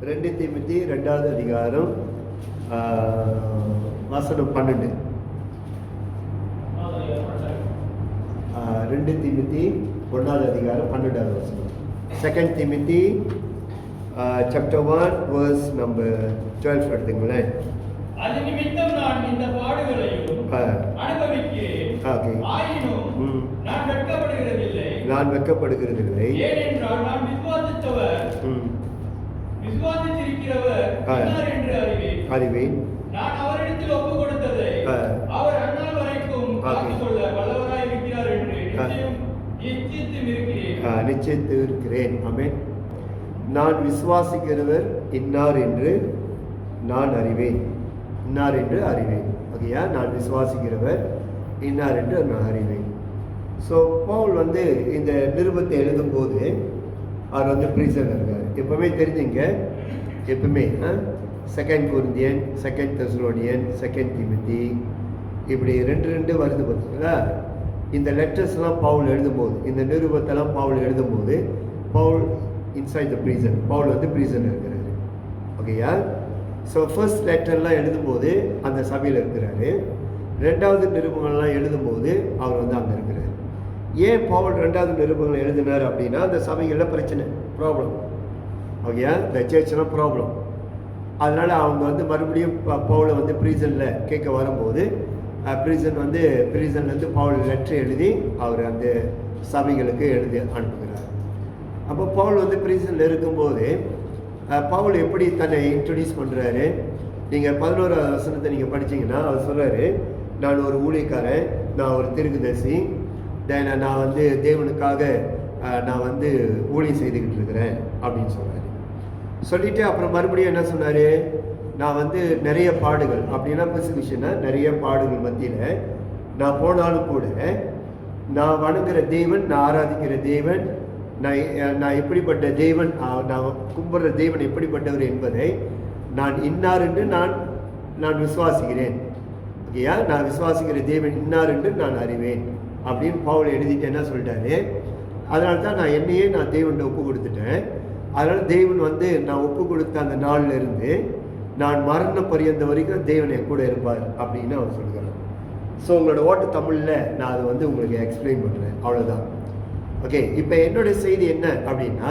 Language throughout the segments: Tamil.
2 தீமோத்தேயு 2வது அதிகாரம் வசனம் 12. 2 தீமோத்தேயு 1வது அதிகாரம் 12வது வசனம். 2 Timothy chapter 1 verse number 12 எடுத்துங்களேன். அது நிமித்தம் நான் இந்த பாடுகளையும் அனுபவிக்கிறேன். ஆயினும் நான் வெட்கப்படுகிறதில்லை. ஏனென்றால் நான் விசுவாசித்திருக்கிறவர் இன்னார் என்று அறிவேன். நான் அவரிடத்தில் ஒப்புக் கொடுத்ததை அவர் அந்நாள் வரைக்கும் காத்துக்கொள்ள வல்லவராய் இருக்கிறார் என்று நிச்சயித்து இருக்கிறேன். ஆமென். நான் விசுவாசிக்கிறவர் இன்னார் என்று நான் அறிவேன். இன்னார் என்று அறிவேன். ஓகேயா, நான் விசுவாசிக்கிறவர் இன்னார் என்று நான் அறிவேன். ஸோ பவுல் இந்த நிருபத்தை எழுதும்போது அவர் பிரிசனில் இருக்கார். எப்பவுமே தெரிஞ்சுங்க, எப்பவுமே 2 கொரிந்தியன், 2 தெசலோனியன், 2 தீமோத்தேயு இப்படி 2 வருது பார்த்தீங்களா. இந்த லெட்டர்ஸ்லாம் பவுல் எழுதும்போது, இந்த நிருபத்தெல்லாம் பவுல் எழுதும்போது Paul inside the prison, Paul ப்ரீசனில் இருக்கிறாரு. ஓகேயா. ஸோ ஃபர்ஸ்ட் லெட்டர்லாம் எழுதும்போது அந்த சபையில் இருக்கிறாரு. 2வது நிருபங்கள்லாம் எழுதும்போது அவர் அங்கே இருக்கிறார். ஏன் பவுல் 2வது நிருபங்களை எழுதினார் அப்படின்னா, அந்த சபைகளில் பிரச்சனை, ப்ராப்ளம். ஓகேயா, இந்த சர்ச்லாம் ப்ராப்ளம். அதனால் அவங்க மறுபடியும் பவுலை ப்ரீசனில் கேட்க வரும்போது ப்ரீசன்லேருந்து பவுல் லெட்டர் எழுதி அவர் அந்த சபைகளுக்கு எழுதி அனுப்புகிறார். அப்போ பவுல் ப்ரீசனில் இருக்கும்போது பவுல் எப்படி தன்னை இன்ட்ரடியூஸ் பண்ணுறாரு. நீங்கள் 11வது வசனத்தை நீங்கள் படித்தீங்கன்னா அவர் சொல்கிறாரு, நான் ஒரு ஊழியக்காரன், நான் ஒரு தீர்க்கதரிசி, நான் தேவனுக்காக நான் ஊழியம் செய்துக்கிட்டு இருக்கிறேன் அப்படின்னு சொல்கிறாரு. சொல்லிவிட்டு அப்புறம் மறுபடியும் என்ன சொன்னார், நான் நிறைய பாடுகள் அப்படின்னா பெர்சிக்யூஷன்னா நிறைய பாடுகள் மத்தியில் நான் போனாலும் கூட நான் வணங்குகிற தேவன், நான் ஆராதிக்கிற தேவன், நான் எப்படிப்பட்ட தேவன், நான் கும்பிட்ற தேவன் எப்படிப்பட்டவர் என்பதை நான் இன்னார் என்று நான் விசுவாசிக்கிறேன். ஓகேயா, நான் விசுவாசிக்கிற தேவன் இன்னார் என்று நான் அறிவேன் அப்படின்னு பவுல் எழுதிட்டு என்ன சொல்லிட்டாரு, அதனால தான் நான் என்னையே நான் தேவன்கிட்ட ஒப்பு கொடுத்துட்டேன். அதனால் தேவன் நான் ஒப்பு கொடுத்த அந்த நாளில் இருந்து நான் மரண பரியந்த வரைக்கும் தேவன் என் கூட இருப்பார் அப்படின்னு அவர் சொல்லுகிறார். ஸோ உங்களோட ஓட்டு தமிழில் நான் அதை உங்களுக்கு எக்ஸ்பிளைன் பண்ணுறேன், அவ்வளோதான். ஓகே, இப்போ என்னோட செய்தி என்ன அப்படின்னா,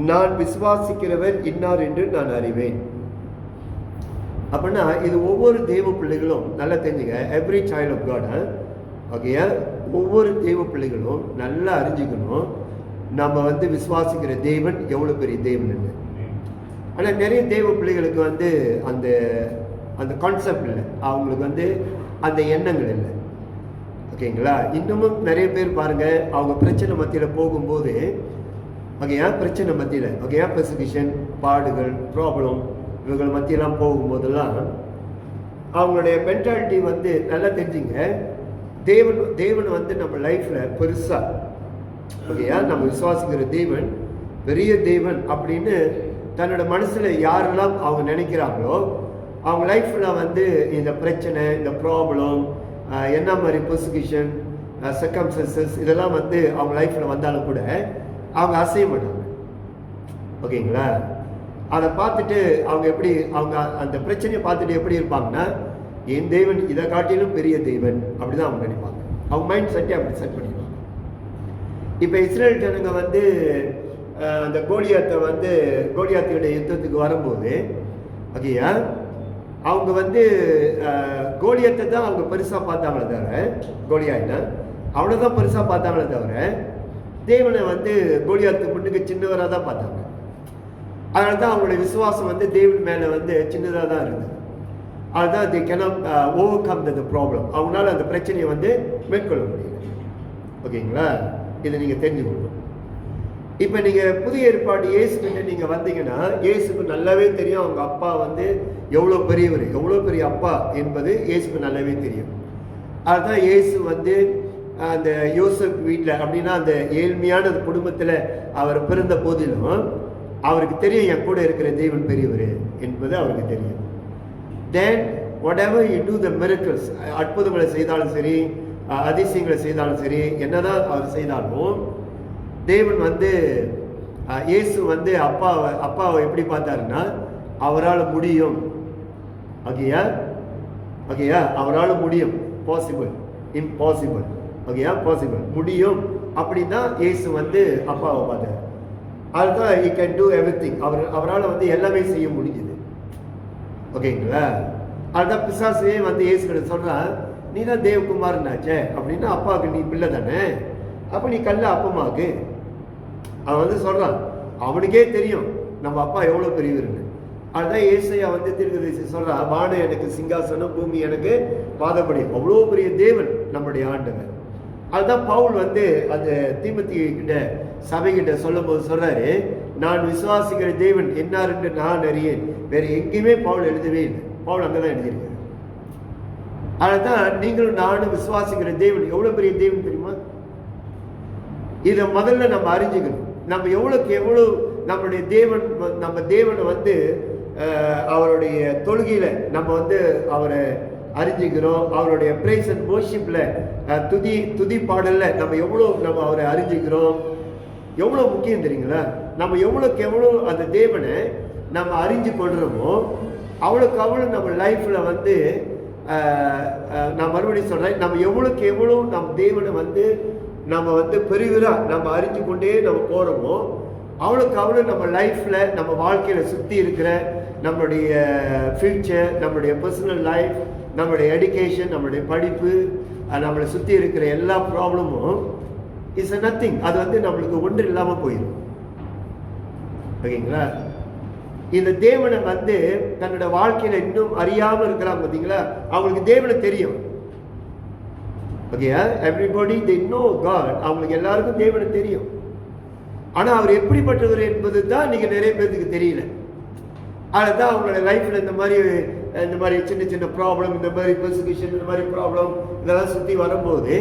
நான் விசுவாசிக்கிறவர் இன்னார் என்று நான் அறிவேன். அப்படின்னா இது ஒவ்வொரு தெய்வ பிள்ளைகளும் நல்லா தெரிஞ்சுங்க. எவ்ரி சைல்ட் ஆஃப் காட், ஓகேயா, ஒவ்வொரு தெய்வ பிள்ளைகளும் நல்லா அறிஞ்சுக்கணும் நம்ம விசுவாசிக்கிற தேவன் எவ்வளோ பெரிய தேவன் இல்லை. ஆனால் நிறைய தெய்வ பிள்ளைகளுக்கு அந்த அந்த கான்செப்ட் இல்லை, அவங்களுக்கு அந்த எண்ணங்கள் இல்லை. ஓகேங்களா. இன்னமும் நிறைய பேர் பாருங்கள், அவங்க பிரச்சனை மத்தியில் போகும்போது, ஓகேயா, பிரச்சனை மத்தியில், ஓகேயா, பெர்சிக்யூஷன், பாடுகள், ப்ராப்ளம் இவங்க மத்தியெல்லாம் போகும்போதெல்லாம் அவங்களுடைய மென்டாலிட்டி நல்லா தெரிஞ்சுங்க. தேவன் நம்ம லைஃப்பில் பெருசாக, ஓகேயா, நம்ம விசுவாசிக்கிற தேவன் பெரிய தேவன் அப்படின்னு தன்னோட மனசில் யாரெல்லாம் அவங்க நினைக்கிறாங்களோ அவங்க லைஃப்பில் இந்த பிரச்சனை, இந்த ப்ராப்ளம், என்ன மாதிரி பெர்சிக்யூஷன், சர்க்கம்ஸ்டன்சஸ் இதெல்லாம் அவங்க லைஃப்பில் வந்தாலும் கூட அவங்க அசைய மாட்டாங்க. ஓகேங்களா. அதை பார்த்துட்டு அவங்க எப்படி, அவங்க அந்த பிரச்சனையை பார்த்துட்டு எப்படி இருப்பாங்கன்னா, என் தேவன் இதை காட்டிலும் பெரிய தேவன் அப்படி தான் அவங்க நினைப்பாங்க. அவங்க மைண்ட் செட்டே அப்படி செட் பண்ணிடுவாங்க. இப்போ இஸ்ரேல் ஜனங்க அந்த கோலியாத்துடைய யுத்தத்துக்கு வரும்போது, ஓகேயா, அவங்க கோலியத்தை தான் அவங்க பெருசாக பார்த்தாங்களே தவிர, கோலியாயினா அவ்வளோதான் பெருசாக பார்த்தாங்களே தவிர தேவனை கோலியாத்து முன்னுக்கு சின்னவராக தான் பார்த்தாங்க. அதனால தான் அவங்களுடைய விசுவாசம் தேவன் மேலே சின்னதாக தான் இருந்தது. அதுதான் they cannot overcome the problem. அவங்களால அந்த பிரச்சனையை மேற்கொள்ள முடியல. ஓகேங்களா. இதை நீங்கள் தெரிஞ்சுக்கணும். இப்போ நீங்கள் புதிய ஏற்பாடு இயேசுக்கிட்ட நீங்கள் வந்தீங்கன்னா, இயேசுக்கு நல்லாவே தெரியும் அவங்க அப்பா எவ்வளோ பெரியவர், எவ்வளோ பெரிய அப்பா என்பது இயேசுக்கு நல்லாவே தெரியும். அதுதான் இயேசு அந்த யோசப் வீட்டில் அப்படின்னா அந்த ஏழ்மையான குடும்பத்தில் அவர் பிறந்த போதிலும் அவருக்கு தெரியும் என் கூட இருக்கிற தேவன் பெரியவர் என்பது அவருக்கு தெரியும். Then whatever you do the miracles, அற்புதங்களை செய்தாலும் சரி, அதிசயங்களை செய்தாலும் சரி, என்னதான் அவர் செய்தாலும் தேவன் இயேசு வந்து அப்பாவை எப்படி பார்த்தாருன்னா, அவரால் முடியும். ஓகேயா, ஓகேயா, அவரால் முடியும். Possible, impossible. ஓகேயா, பாசிபிள், முடியும். அப்படின்னா இயேசு வந்து அப்பாவை பார்த்தார். அதுதான் he can do everything. அவரால் வந்து எல்லாமே செய்ய முடிஞ்சுது. ஓகேங்களா? அதுதான் பிசாசே வந்து இயேசு கிட்ட சொல்றான், நீ தான் தேவகுமாரனாச்சே அப்படின்னா அப்பாவுக்கு நீ பிள்ளை தானே, அப்போ நீ கல்ல அப்பமாக்கு. அவன் வந்து சொல்றான், அவனுக்கே தெரியும் நம்ம அப்பா எவ்வளோ பெரியவருன்னு. அதுதான் ஏசாயா வந்து தீர்க்கதரிசி சொல்றான், வானம் எனக்கு சிங்காசனம், பூமி எனக்கு பாதப்படி. அவ்வளோ பெரிய தேவன் நம்முடைய ஆண்டவர். அதுதான் பவுல் வந்து அந்த தீமோத்தேயு கிட்ட சபைகிட்ட சொல்லும் போது சொல்றாரு, நான் விசுவாசிக்கிற தேவன் என்னார் என்று நான் அறியேன். வேற எங்கேயுமே பவுல் எழுதவே இல்லை. பவுல் அங்கதான் எழுதியிருக்காரு. அதுதான் நீங்களும் நானும் விசுவாசிக்கிற தேவன் எவ்வளவு பெரிய தேவன் தெரியுமா? இதை முதல்ல நம்ம அறிஞ்சுக்கணும். நம்ம எவ்வளவுக்கு எவ்வளவு நம்மளுடைய தேவன், நம்ம தேவனை வந்து அவருடைய தொழுகையில நம்ம வந்து அவரை அறிஞ்சுக்கிறோம். அவருடைய பிரைஸ் அண்ட் வர்ஷிப்ல துதி பாடல்ல நம்ம அவரை அறிஞ்சுக்கிறோம். எவ்வளோ முக்கியம் தெரியுங்களா? நம்ம எவ்வளோக்கு எவ்வளோ அந்த தேவனை நம்ம அறிஞ்சு கொள்றோமோ அவ்வளோக்கு அவ்வளோ நம்ம லைஃப்ல வந்து நான் மறுபடியும் சொல்றேன், நம்ம எவ்வளோக்கு எவ்வளோ நம்ம தேவனை வந்து நம்ம வந்து பெருவிரா நம்ம அறிஞ்சு கொண்டே நம்ம போறோமோ அவ்வளோக்கு அவ்வளோ நம்ம லைஃப்ல நம்ம வாழ்க்கையில சுற்றி இருக்கிற நம்மளுடைய ஃபியூச்சர், நம்மளுடைய பர்சனல் லைஃப், நம்மளுடைய எடுகேஷன், நம்மளுடைய படிப்பு, நம்மளை சுற்றி இருக்கிற எல்லா ப்ராப்ளமும் இஸ் நத்திங். அது வந்து நம்மளுக்கு ஒன்று இல்லாமல் போயிடும். ஓகேங்களா? இந்த தேவனை வந்து தன்னோட வாழ்க்கையில இன்னும் அறியாமல் இருக்கிறாங்க பார்த்தீங்களா, அவங்களுக்கு தேவனை தெரியும். ஓகேயா, எவ்ரிபடி தே நோ காட். அவங்களுக்கு எல்லாருக்கும் தேவனை தெரியும். ஆனா அவர் எப்படிப்பட்டவர் என்பது தான் நீங்க நிறைய பேருக்கு தெரியல. அதுதான் அவங்களோட லைஃப்ல இந்த மாதிரி சின்ன சின்ன ப்ராப்ளம், இந்த மாதிரி பெர்சிக்யூஷன், இந்த மாதிரி ப்ராப்ளம் இதெல்லாம் சுற்றி வரும்போது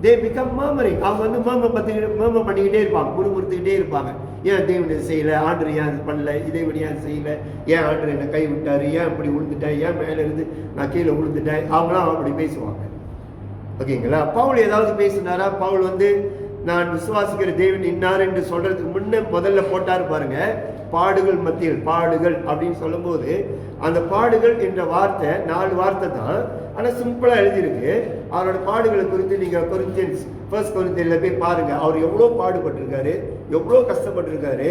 தே பிகம் மர்மரிங். அவங்க வந்து மர்மர் பண்ணிக்கிட்டே இருப்பாங்க, முறுமுறுத்துக்கிட்டே இருப்பாங்க. ஏன் தேவன் இதை செய்யலை, ஆண்டர் ஏன் இது பண்ணல, இதை விட ஏன் செய்யலை, ஏன் ஆண்டர் என்னை கை விட்டாரு, ஏன் இப்படி விழுந்துட்டேன், ஏன் மேலே இருந்து நான் கீழே விழுந்துட்டேன், அவங்களாம் அப்படி பேசுவாங்க. ஓகேங்களா? பவுல் ஏதாவது பேசினாரா? பவுல் வந்து நான் விசுவாசிக்கிற தேவன் இன்னார் என்று சொல்றதுக்கு முதல்ல போட்டாரு பாருங்க, பாடுகள் மத்தியில். பாடுகள் அப்படின்னு சொல்லும் போது அந்த பாடுகள் என்ற வார்த்தை 4 வார்த்தை தான், ஆனா சிம்பிளா எழுதியிருக்கு. அவரோட பாடுகளை குறித்து நீங்க ஃபர்ஸ்ட் கொரிந்தியர்ல போய் பாருங்க. அவர் எவ்வளோ பாடுபட்டிருக்காரு, எவ்வளோ கஷ்டப்பட்டிருக்காரு,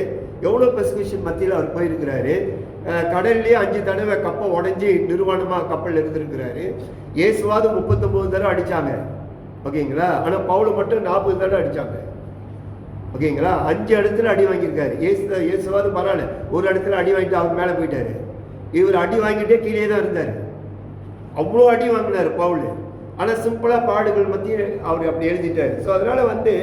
எவ்வளோ பெர்சிக்யூஷன் மத்தியில் அவர் போயிருக்கிறாரு. கடல்லேயே 5 தடவை கப்பை உடஞ்சி நிர்வாணமா கப்பல் இருந்திருக்கிறாரு. இயேசுவாது 39 தடவை அடிச்சாங்க. ஓகேங்களா? ஆனா பவுல மட்டும் 40 தடவை அடிச்சாங்க. ஓகேங்களா? 5 இடத்துல அடி வாங்கியிருக்காரு. இயேசுவாது பரவாயில்ல, ஒரு இடத்துல அடி வாங்கிட்டு அவர் மேலே போயிட்டாரு. இவர் அடி வாங்கிட்டே கீழே தான் இருந்தார். அவ்வளோ அடி வாங்கினார் பவுல். ஆனால் சிம்பிளா பாடுகள் மத்தியில் அவர் அப்படி எழுதிட்டார். ஸோ அதனால வந்து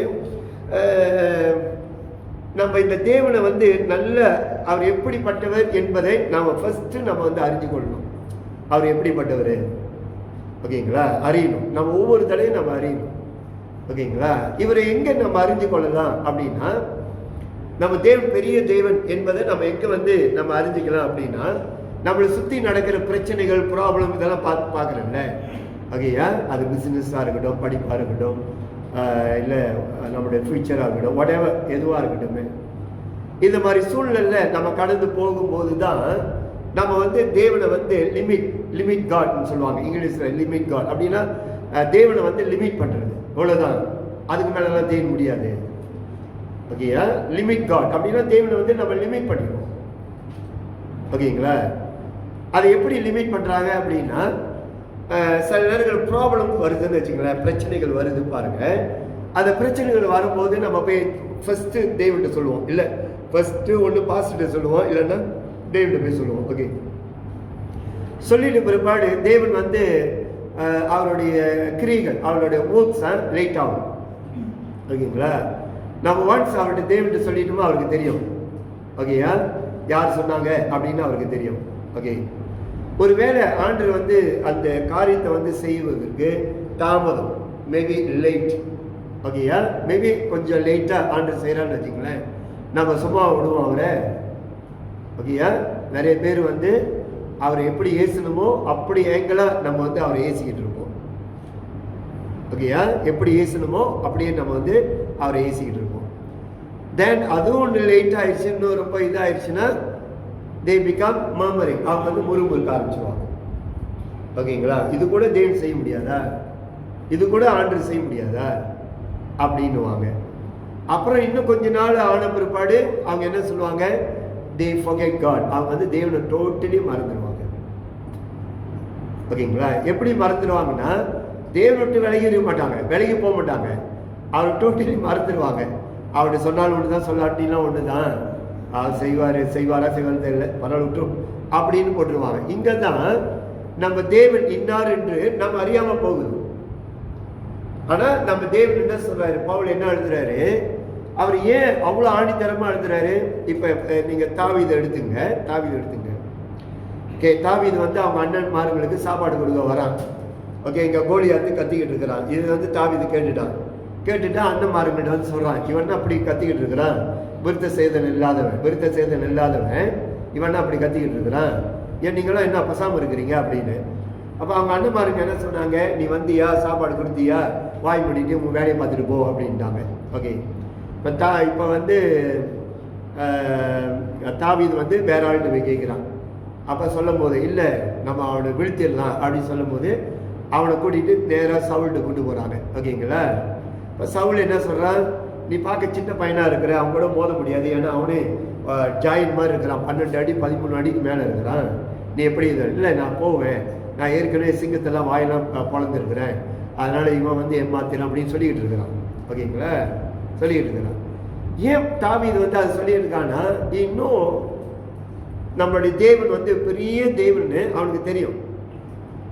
நம்ம இந்த தேவனை வந்து நல்ல அவர் எப்படிப்பட்டவர் என்பதை நாம ஃபர்ஸ்ட் நம்ம வந்து அறிஞ்சு கொள்ளணும். அவர் எப்படிப்பட்டவர், ஓகேங்களா? அறியணும். நம்ம ஒவ்வொரு தடையும் நம்ம அறியணும். ஓகேங்களா? இவரை எங்க நம்ம அறிஞ்சு கொள்ளலாம் அப்படின்னா, நம்ம தேவன் பெரிய தேவன் என்பதை நம்ம எங்க வந்து நம்ம அறிஞ்சிக்கலாம் அப்படின்னா, நம்மளை சுற்றி நடக்கிற பிரச்சனைகள், ப்ராப்ளம் இதெல்லாம் பார்க்குறோம்ல. ஓகேயா? அது பிஸ்னஸாக இருக்கட்டும், படிப்பாக இருக்கட்டும், இல்லை நம்மளுடைய ஃபியூச்சராக இருக்கட்டும், whatever எதுவாக இருக்கட்டும், இந்த மாதிரி சூழ்நிலை நம்ம கடந்து போகும்போது தான் நம்ம வந்து தேவனை வந்து லிமிட் காட்னு சொல்லுவாங்க இங்கிலீஷில். லிமிட் காட் அப்படின்னா தேவனை வந்து லிமிட் பண்ணுறது, அவ்வளோதான். அதுக்கு மேலெல்லாம் தேவ முடியாது. ஓகேயா? லிமிட் காட் அப்படின்னா தேவனை வந்து நம்ம லிமிட் பண்ணிடுவோம். ஓகேங்களா? அதை எப்படி லிமிட் பண்ணுறாங்க அப்படின்னா, சில நேரங்கள் ப்ராப்ளம் வருதுன்னு வச்சுங்களேன், பிரச்சனைகள் வருது பாருங்க. அந்த பிரச்சனைகள் வரும்போது நம்ம போய் ஃபர்ஸ்ட்டு தேவன்கிட்ட சொல்லுவோம். இல்லை ஃபர்ஸ்ட்டு ஒன்று பாஸ்டர்கிட்ட சொல்லுவோம், இல்லைன்னா தேவன்கிட்ட போய் சொல்லுவோம். ஓகே, சொல்லிட்டு பிற்பாடு தேவன் வந்து அவருடைய கிரியைகள், அவருடைய ஒர்க்ஸ் லேட் ஆகும். ஓகேங்களா? நம்ம ஒன்ஸ் அவர்கிட்ட தேவன்கிட்ட சொல்லிட்டோமோ அவருக்கு தெரியும். ஓகேயா? யார் சொன்னாங்க அப்படின்னு அவருக்கு தெரியும். ஓகே, ஒருவேளை ஆண்டவர் வந்து அந்த காரியத்தை வந்து செய்வதற்கு தாமதம், மேபி லேட். ஓகேயா? மேபி கொஞ்சம் லேட்டாக ஆண்டவர் செய்கிறான்னு வச்சுங்களேன், நம்ம சும்மா விடுவோம் அவரை. ஓகேயா? நிறைய பேர் வந்து அவரை எப்படி ஏசணுமோ அப்படி ஏங்கலாக நம்ம வந்து அவரை ஏசிக்கிட்டு இருப்போம். ஓகேயா? எப்படி ஏசணுமோ அப்படியே நம்ம வந்து அவரை ஏசிக்கிட்டு இருப்போம். தென் அதுவும் லேட் ஆயிடுச்சு, இன்னும் ரொம்ப இதாயிடுச்சுன்னா தே பிகம் மர்மரிங், அவங்க வந்து முறுமுறுக்க ஆரம்பிச்சுவாங்க. ஓகேங்களா? இது கூட தேவன் செய்ய முடியாதா, இது கூட ஆண்டவர் செய்ய முடியாதா அப்படின்னுவாங்க. அப்புறம் இன்னும் கொஞ்ச நாள் ஆன பிற்பாடு அவங்க என்ன சொல்லுவாங்க, they forget God, அவங்க வந்து தேவனை டோட்டலி மறந்துடுவாங்க. ஓகேங்களா? எப்படி மறந்துடுவாங்கன்னா, தேவனை விட்டு விலகி இருக்க மாட்டாங்க, விலகி போக மாட்டாங்க, அவர் டோட்டலி மறந்துடுவாங்க. அவர்கிட்ட சொன்னாலும் ஒன்று தான், சொல்லாட்டிலாம் ஒன்று தான், அவர் செய்வாரா தெரியல, பரவாயில்ல விட்டுரும் அப்படின்னு போட்டுருவாங்க. இங்கே தான் நம்ம தேவன் இன்னார் என்று நம்ம அறியாமல் போகுது. ஆனால் நம்ம தேவன் என்ன சொல்றாரு, பவுல் என்ன எழுதுறாரு, அவர் ஏன் அவ்வளோ ஆணித்தரமா எழுதுறாரு? இப்போ நீங்கள் தாவீதை எடுத்துங்க. ஓகே, தாவீது வந்து அவங்க அண்ணன்மார்களுக்கு சாப்பாடு கொடுக்க வரான். ஓகே, இங்கே கோலியாத்து கத்திக்கிட்டு இருக்கிறான். இது வந்து தாவீது கேட்டுட்டா அண்ணன்மார்கள்ட்ட வந்து சொல்கிறான், இவன் அப்படி கத்திக்கிட்டு இருக்கிறான், விருத்த சேதன் இல்லாதவன் இவன் அப்படி கத்திக்கிட்டு இருக்கிறான், ஏன் நீங்களும் என்ன பசாமல் இருக்கிறீங்க அப்படின்னு. அப்போ அவங்க அண்ணன்மாருக்கு என்ன சொன்னாங்க, நீ வந்தியா, சாப்பாடு கொடுத்தியா, வாய் பண்ணிட்டு உங்கள் வேலையை பார்த்துட்டு போ அப்படின்ட்டாங்க. ஓகே, இப்போ வந்து தாவீது வந்து வேற ஆள்கிட்ட போய் கேட்குறான். அப்போ சொல்லும் போது இல்லை நம்ம அவனை வீழ்த்திடலாம் அப்படின்னு சொல்லும் போது அவனை கூட்டிகிட்டு நேராக சவுல்கிட்ட கூட்டு போகிறாங்க. ஓகேங்களா? இப்போ சவுல் என்ன சொல்கிறான், நீ பார்க்க சின்ன பையனாக இருக்கிற, அவன் கூட மோத முடியாது, ஏன்னா அவனே ஜாயின் மாதிரி இருக்கிறான், 12 அடி 13 அடிக்கு மேலே இருக்கிறான், நீ எப்படி இது? இல்லை நான் போவேன், நான் ஏற்கனவே சிங்கத்தெல்லாம் வாயெல்லாம் பொழந்துருக்கிறேன், அதனால் இவன் வந்து ஏமாத்திரான் அப்படின்னு சொல்லிக்கிட்டு இருக்கிறான். ஓகேங்களா? சொல்லிக்கிட்டு இருக்கிறான். ஏன் தாவீது வந்து அதை சொல்லியிருக்கான்னா, இன்னும் நம்மளுடைய தேவன் வந்து பெரிய தேவன்னு அவனுக்கு தெரியும்.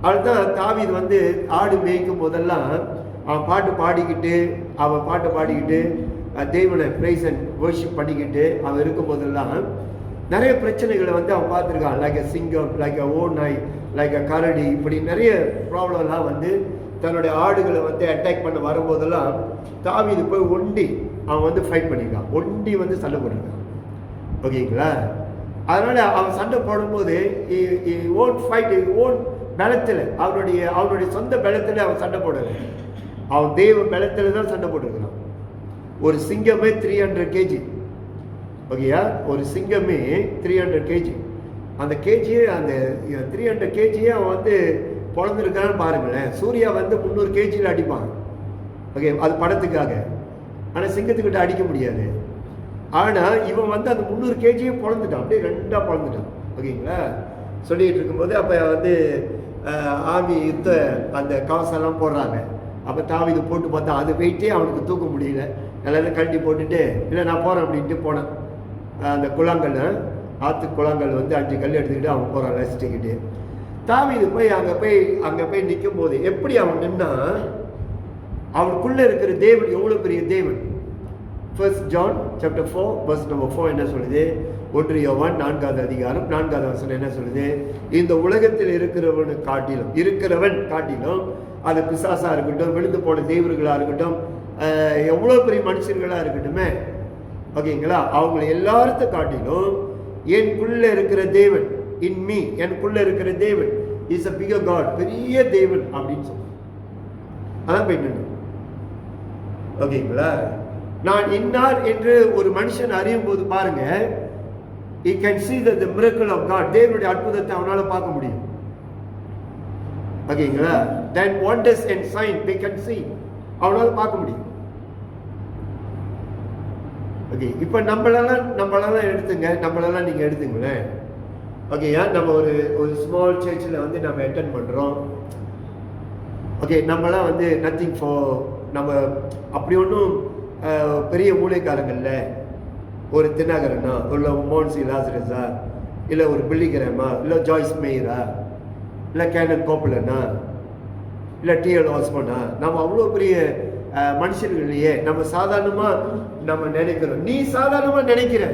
அதுதான் தாவீது வந்து ஆடு மேய்க்கும் போதெல்லாம் அவன் பாட்டு பாடிக்கிட்டு தேவனை பிரைஸ் அண்ட் வர்ஷிப் பண்ணிக்கிட்டு அவன் இருக்கும் போதெல்லாம் நிறைய பிரச்சனைகளை வந்து அவன் பார்த்துருக்கான். லைக் அ சிங்கம், லைக் அ ஓநாய், லைக் அ கரடி, இப்படி நிறைய ப்ராப்ளம்லாம் வந்து தன்னுடைய ஆடுகளை வந்து அட்டாக் பண்ண வரும்போதெல்லாம் தாவீது போய் அவன் வந்து ஃபைட் பண்ணியிருக்கான், வந்து சண்டை போட்டிருக்கான். ஓகேங்களா? அதனால் அவன் சண்டை போடும்போது பலத்தில், அவனுடைய சொந்த பலத்தில் அவன் சண்டை போடலை, அவன் தேவ பலத்தில் தான் சண்டை போட்டிருக்கிறான். ஒரு சிங்கமே 300 kg. ஓகேயா? ஒரு சிங்கமே 300 kg. அந்த கேஜியே, அந்த 300 kg அவன் வந்து பொழந்திருக்கான்னு பாருங்களேன். சூர்யா வந்து 300 kg அடிப்பான். ஓகே, அது படத்துக்காக. ஆனால் சிங்கத்துக்கிட்ட அடிக்க முடியாது. ஆனால் இவன் வந்து அந்த 300 kg பொழந்துட்டான், அப்படியே 2ஆக பொழந்துட்டான். ஓகேங்களா? சொல்லிகிட்டு இருக்கும்போது அப்போ வந்து ஆர்மி யுத்த அந்த கவசம்லாம் போடுறாங்க. அப்போ தாவீது போட்டு பார்த்தா அது வெயிட்டே அவனுக்கு தூக்க முடியல. எல்லாரும் கழட்டி போட்டுட்டு, இல்லை நான் போகிறேன் அப்படின்ட்டு போனான். அந்த குளங்கள், ஆற்று குளங்கள் வந்து 5 கல் எடுத்துக்கிட்டு அவன் போகிறான் ரசிச்சுக்கிட்டு. தாவீது போய் அங்கே போய் நிற்கும் போது எப்படி அவன் நின்னா, அவனுக்குள்ளே இருக்கிற தேவன் எவ்வளோ பெரிய தேவன். 1 John chapter 4 verse number 4 என்ன சொல்லுது? 1 யோவான் 4வது அதிகாரம் 4வது வசனம் என்ன சொல்லுது? இந்த உலகத்தில் இருக்கிறவன் காட்டிலும் அது பிசாசா இருக்கட்டும், விழுந்து போன தேவர்களாக இருக்கட்டும், எவ்வளோ பெரிய மனுஷர்களாக இருக்கட்டுமே, ஓகேங்களா, அவங்களை எல்லாரத்தை காட்டிலும் எனக்குள்ளே இருக்கிற தேவன், இன் மீ, எனக்குள்ளே இருக்கிற தேவன் இஸ் அ பிகர் காட், பெரிய தேவன் அப்படின்னு சொல்லுவோம். அதான் போயிட்டு. ஓகேங்களா? நான் இன்னார் என்று ஒரு மனுஷன் அறியும் போது பாருங்க, he can see the miracle of God, தேவனுடைய அற்புதத்தை அவனால பார்க்க முடியும். ஓகேங்களா? then wonders and signs they can see, அவனால பார்க்க முடியும். ஓகே, இப்போ நம்மளெல்லாம் நீங்கள் எடுத்துங்களேன். ஓகேயா? நம்ம ஒரு ஸ்மால் சர்ச்சில் வந்து நம்ம அட்டென்ட் பண்ணுறோம். ஓகே, நம்மளாம் வந்து நத்திங் ஃபார், நம்ம அப்படி ஒன்றும் பெரிய மூளைக்காரங்கள்ல, ஒரு தினகரனா, இல்லை மோன்சி லாசரஸா, இல்லை ஒரு பில்லிகிராமா, இல்லை ஜாய்ஸ் மேயரா, இல்லை கேனன் கோப்பலனா, இல்லை டிஎல் ஆஸ்மனா, நம்ம அவ்வளோ பெரிய மனுஷர்கள் இல்லையே. நம்ம சாதாரணமாக நம்ம நினைக்கிறோம். நீ சாதாரணமாக நினைக்கிற,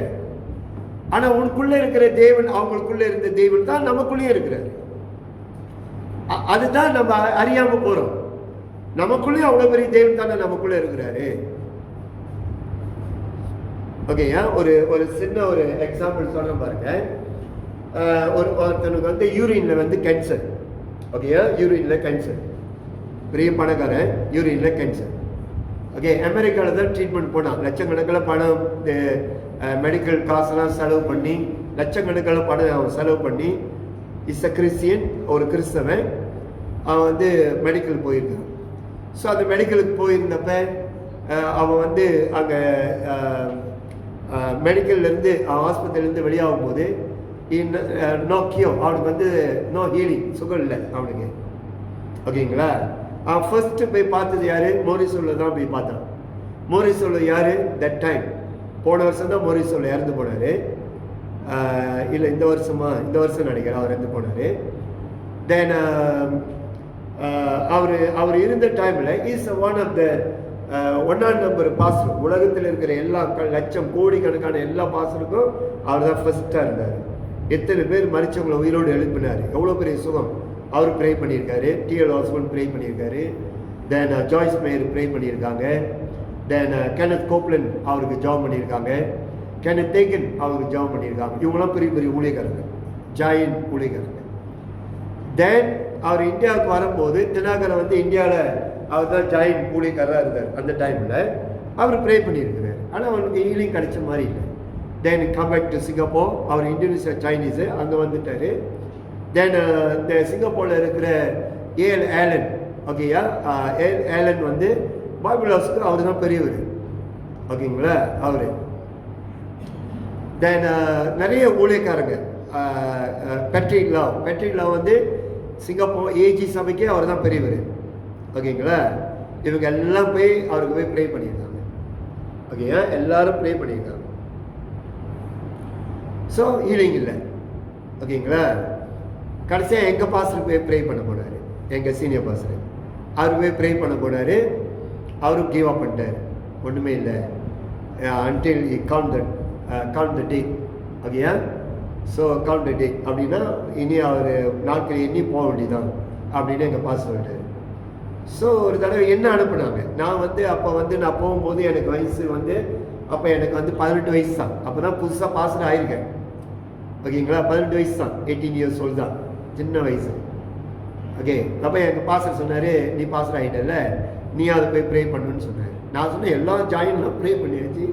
ஆனால் உனக்குள்ளே இருக்கிற தேவன், அவங்களுக்குள்ளே இருந்த தேவன் தான் நமக்குள்ளேயே இருக்கிறார். அதுதான் நம்ம அறியாமல் போகிறோம். நமக்குள்ளேயே அவ்வளோ பெரிய தேவன் தானே நமக்குள்ளே இருக்கிறாரு. ஓகேயா? ஒரு சின்ன ஒரு எக்ஸாம்பிள் சொல்கிறேன் பாருங்க. ஒருத்தனுக்கு வந்து யூரின்ல வந்து கேன்சர். ஓகேயா? யூரின்ல கேன்சர், பெரிய பணக்காரன், யூரின்ல கேன்சர். ஓகே, அமெரிக்காவில் தான் ட்ரீட்மெண்ட் போனான். லட்சக்கணக்கில் பணம் மெடிக்கல் காசுலாம் செலவு பண்ணி, லட்சக்கணக்கில் பணம் அவன் செலவு பண்ணி, இஸ் அ கிறிஸ்டியன், ஒரு கிறிஸ்தவன். அவன் வந்து மெடிக்கல் போயிருக்கான். ஸோ அந்த மெடிக்கலுக்கு போயிருந்தப்ப அவன் வந்து அங்கே மெடிக்கல்லேருந்து ஹாஸ்பிட்டல்லேருந்து வெளியாகும் போது நோ கியோ, அவனுக்கு வந்து நோ ஹீலிங், சுகம் இல்லை அவனுக்கு. ஓகேங்களா? அவன் ஃபர்ஸ்ட்டு போய் பார்த்தது யார்? மோரிசோவில் தான் போய் பார்த்தான். மோரிசோவில் யார்? தட் டைம் போன வருஷம் தான் மோரிசோவில் இறந்து போனார். இல்லை இந்த வருஷம் நினைக்கிறேன் அவர் இறந்து போனார். தென் அவர் இருந்த டைமில் இஸ் ஒன் ஆஃப் த 1ஆம் நம்பர் பாஸ்டர். உலகத்தில் இருக்கிற எல்லா லட்சம் கோடிக்கணக்கான எல்லா பாஸ்டருக்கும் அவர் தான் ஃபர்ஸ்ட்டாக இருந்தார். எத்தனை பேர் மரிச்சவங்களை உயிரோடு எழுப்பினார், எவ்வளோ பெரிய சுகம். அவர் ப்ரே பண்ணியிருக்காரு, டிஎல் ஹாஸ்பண்ட் ப்ரே பண்ணியிருக்காரு, தென் ஜாய்ஸ் மேயர் ப்ரே பண்ணியிருக்காங்க, தென் கெனத் கோப்லன் அவருக்கு ஜாப் பண்ணியிருக்காங்க, கெனத் தேகன் அவருக்கு ஜாப் பண்ணியிருக்காங்க. இவங்களாம் பெரிய பெரிய ஊழியக்காரங்க, ஜாயின் ஊழியக்காரங்க. தென் அவர் இந்தியாவுக்கு வரும்போது தினாகரை வந்து இந்தியாவில் அவர் தான் ஜாயின் ஊழியக்காரராக இருந்தார். அந்த டைமில் அவர் ப்ரே பண்ணியிருக்கிறார். ஆனால் அவனுக்கு ஹீலிங் கிடைச்ச மாதிரி இல்லை. Then come back to Singapore. அவர் இந்தோனேஷியா சைனீஸு, அங்கே வந்துட்டார். தென் இந்த சிங்கப்பூரில் இருக்கிற ஏல் ஆலன், ஓகேயா, ஏல் ஆலன் வந்து பைபிள் ஹவுஸுக்கு அவர் தான் பெரியவர். ஓகேங்களா? அவர் தென் நிறைய ஊழியக்காரங்க, பெட்ரிக்லா வந்து சிங்கப்பூர் ஏஜி சபைக்கே அவர் தான் பெரியவர். ஓகேங்களா? இவங்க எல்லாம் போய் அவருக்கு போய் ப்ரே பண்ணியிருக்காங்க. ஓகேயா? எல்லாரும் ப்ரே பண்ணியிருக்காங்க. ஸோ ஹீலிங் இல்லை. ஓகேங்களா? கடைசியாக எங்கள் பாஸ்டர் போய் ப்ரே பண்ண போனார், எங்கள் சீனியர் பாஸ்டர். அவர் போய் ப்ரே பண்ண போனார். அவரும் கிவ் அப் பண்ணிட்டார், ஒன்றுமே இல்லை until he count the day. ஓகேயா? ஸோ கவுண்ட் டே அப்படின்னா இனி அவர் நாட்கள் எண்ணி போக வேண்டியதான் அப்படின்னு எங்கள் பாஸ் சொல்லிட்டார். ஸோ ஒரு தடவை என்ன அனுப்புனாங்க. நான் வந்து அப்போ வந்து நான் போகும்போது எனக்கு வயசு வந்து அப்போ எனக்கு வந்து 18 வயசு தான். அப்போ தான் புதுசாக பாஸ்டர் ஆகியிருக்கேன். ஓகேங்களா? 18 வயசு தான், 18 years old தான், சின்ன வயசு. ஓகே, அப்போ எங்கள் பாஸ்டர் சொன்னார், நீ பாஸ்டர் ஆகிட்டல, நீ அதை போய் ப்ரே பண்ணுன்னு சொன்னார். நான் சொன்னேன் எல்லா ஜாயின்லாம் ப்ரே பண்ணியாச்சு,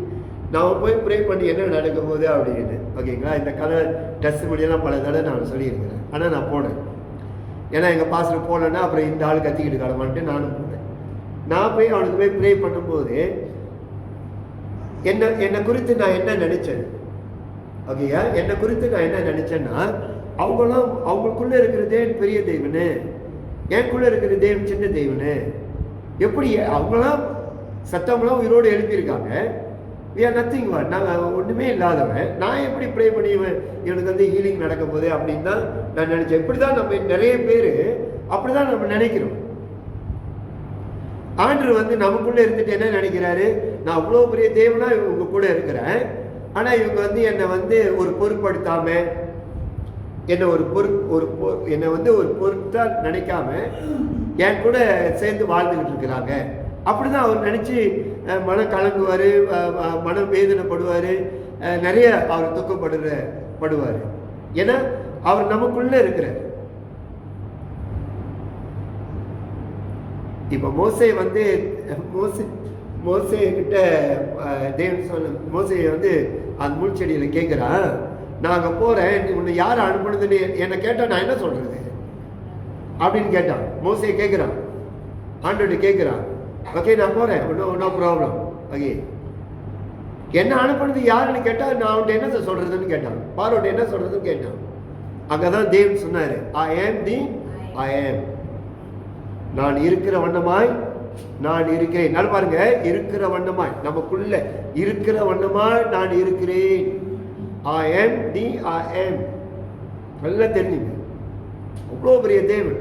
நான் போய் ப்ரே பண்ணி என்ன நடக்கும் போது அப்படின்னு. ஓகேங்களா? இந்த கலர் டெஸ்ட் முடியெல்லாம் பல தடவை நான் சொல்லியிருக்கிறேன். ஆனால் நான் போனேன். ஏன்னா எங்கள் பாஸ்டர் போனேன்னா அப்புறம் இந்த ஆள் கத்திக்கிட்டு கிடமான்ட்டு நானும் போனேன். நான் போய் அவனுக்கு போய் ப்ரே பண்ணும்போது என்னை குறித்து நான் என்ன நினச்சேன்? ஓகேயா? என்னை குறித்து நான் என்ன நினச்சேன்னா, அவங்களுக்குள்ளே இருக்கிற தேவன் பெரிய தெய்வனு, எனக்குள்ளே இருக்கிற தேவன் சின்ன தெய்வனு. எப்படி அவங்களாம் சத்தவங்களாம் உயிரோடு எழுப்பியிருக்காங்க, we are nothing. நாங்கள் ஒன்றுமே இல்லாதவன், நான் எப்படி ப்ரே பண்ணிடுவேன் இவனுக்கு வந்து ஹீலிங் நடக்கும் போது அப்படின்னு தான் நான் நினச்சேன். இப்படி தான் நம்ம நிறைய பேர் அப்படி தான் நம்ம நினைக்கிறோம். ஆண்டவர் வந்து நமக்குள்ளே இருந்துட்டு என்ன நினைக்கிறாரு, நான் அவ்வளோ பெரிய தேவனா இவங்க கூட இருக்கிறேன், ஆனால் இவங்க வந்து என்னை வந்து ஒரு பொருட்படுத்தாம, என்னை என்னை வந்து ஒரு பொருட்டாக நினைக்காம என் கூட சேர்ந்து வாழ்ந்துக்கிட்டு இருக்கிறாங்க. அப்படிதான் அவர் நினச்சி மனம் கலங்குவார், மனம் வேதனைப்படுவார், நிறைய அவர் துக்கப்படுவார். ஏன்னா அவர் நமக்குள்ளே இருக்கிறார். இப்போ மோசே வந்து மோசே கிட்ட தேவன் சொன்ன, மோசையை வந்து அந்த முள்செடியில் கேட்குறான், நான் அங்கே போகிறேன், உன்னை யார் அனுப்புனதுன்னு என்னை கேட்டால் நான் என்ன சொல்கிறது அப்படின்னு கேட்டான். மோசையை கேட்குறான், ஆண்டோட கேட்குறான். ஓகே, நான் போகிறேன், நோ ப்ராப்ளம். ஓகே, என்ன அனுப்புனது யாருன்னு கேட்டால் நான் அவன்கிட்ட என்ன சொல்கிறதுன்னு கேட்டான். பார்வோட என்ன சொல்கிறதுன்னு கேட்டான். அங்கே தான் தேவன் சொன்னார், ஐ ஆம், நான் இருக்கிற வண்ணமாய் நான் இருக்கிறேன். நல்லா பாருங்க, இருக்கிற வண்ணமாய், நமக்குள்ள இருக்கிற வண்ணமாய் நான் இருக்கிறேன். ஐ ஆம். நல்லா தெரிஞ்சுங்க, அவ்வளோ பெரிய தேவன்.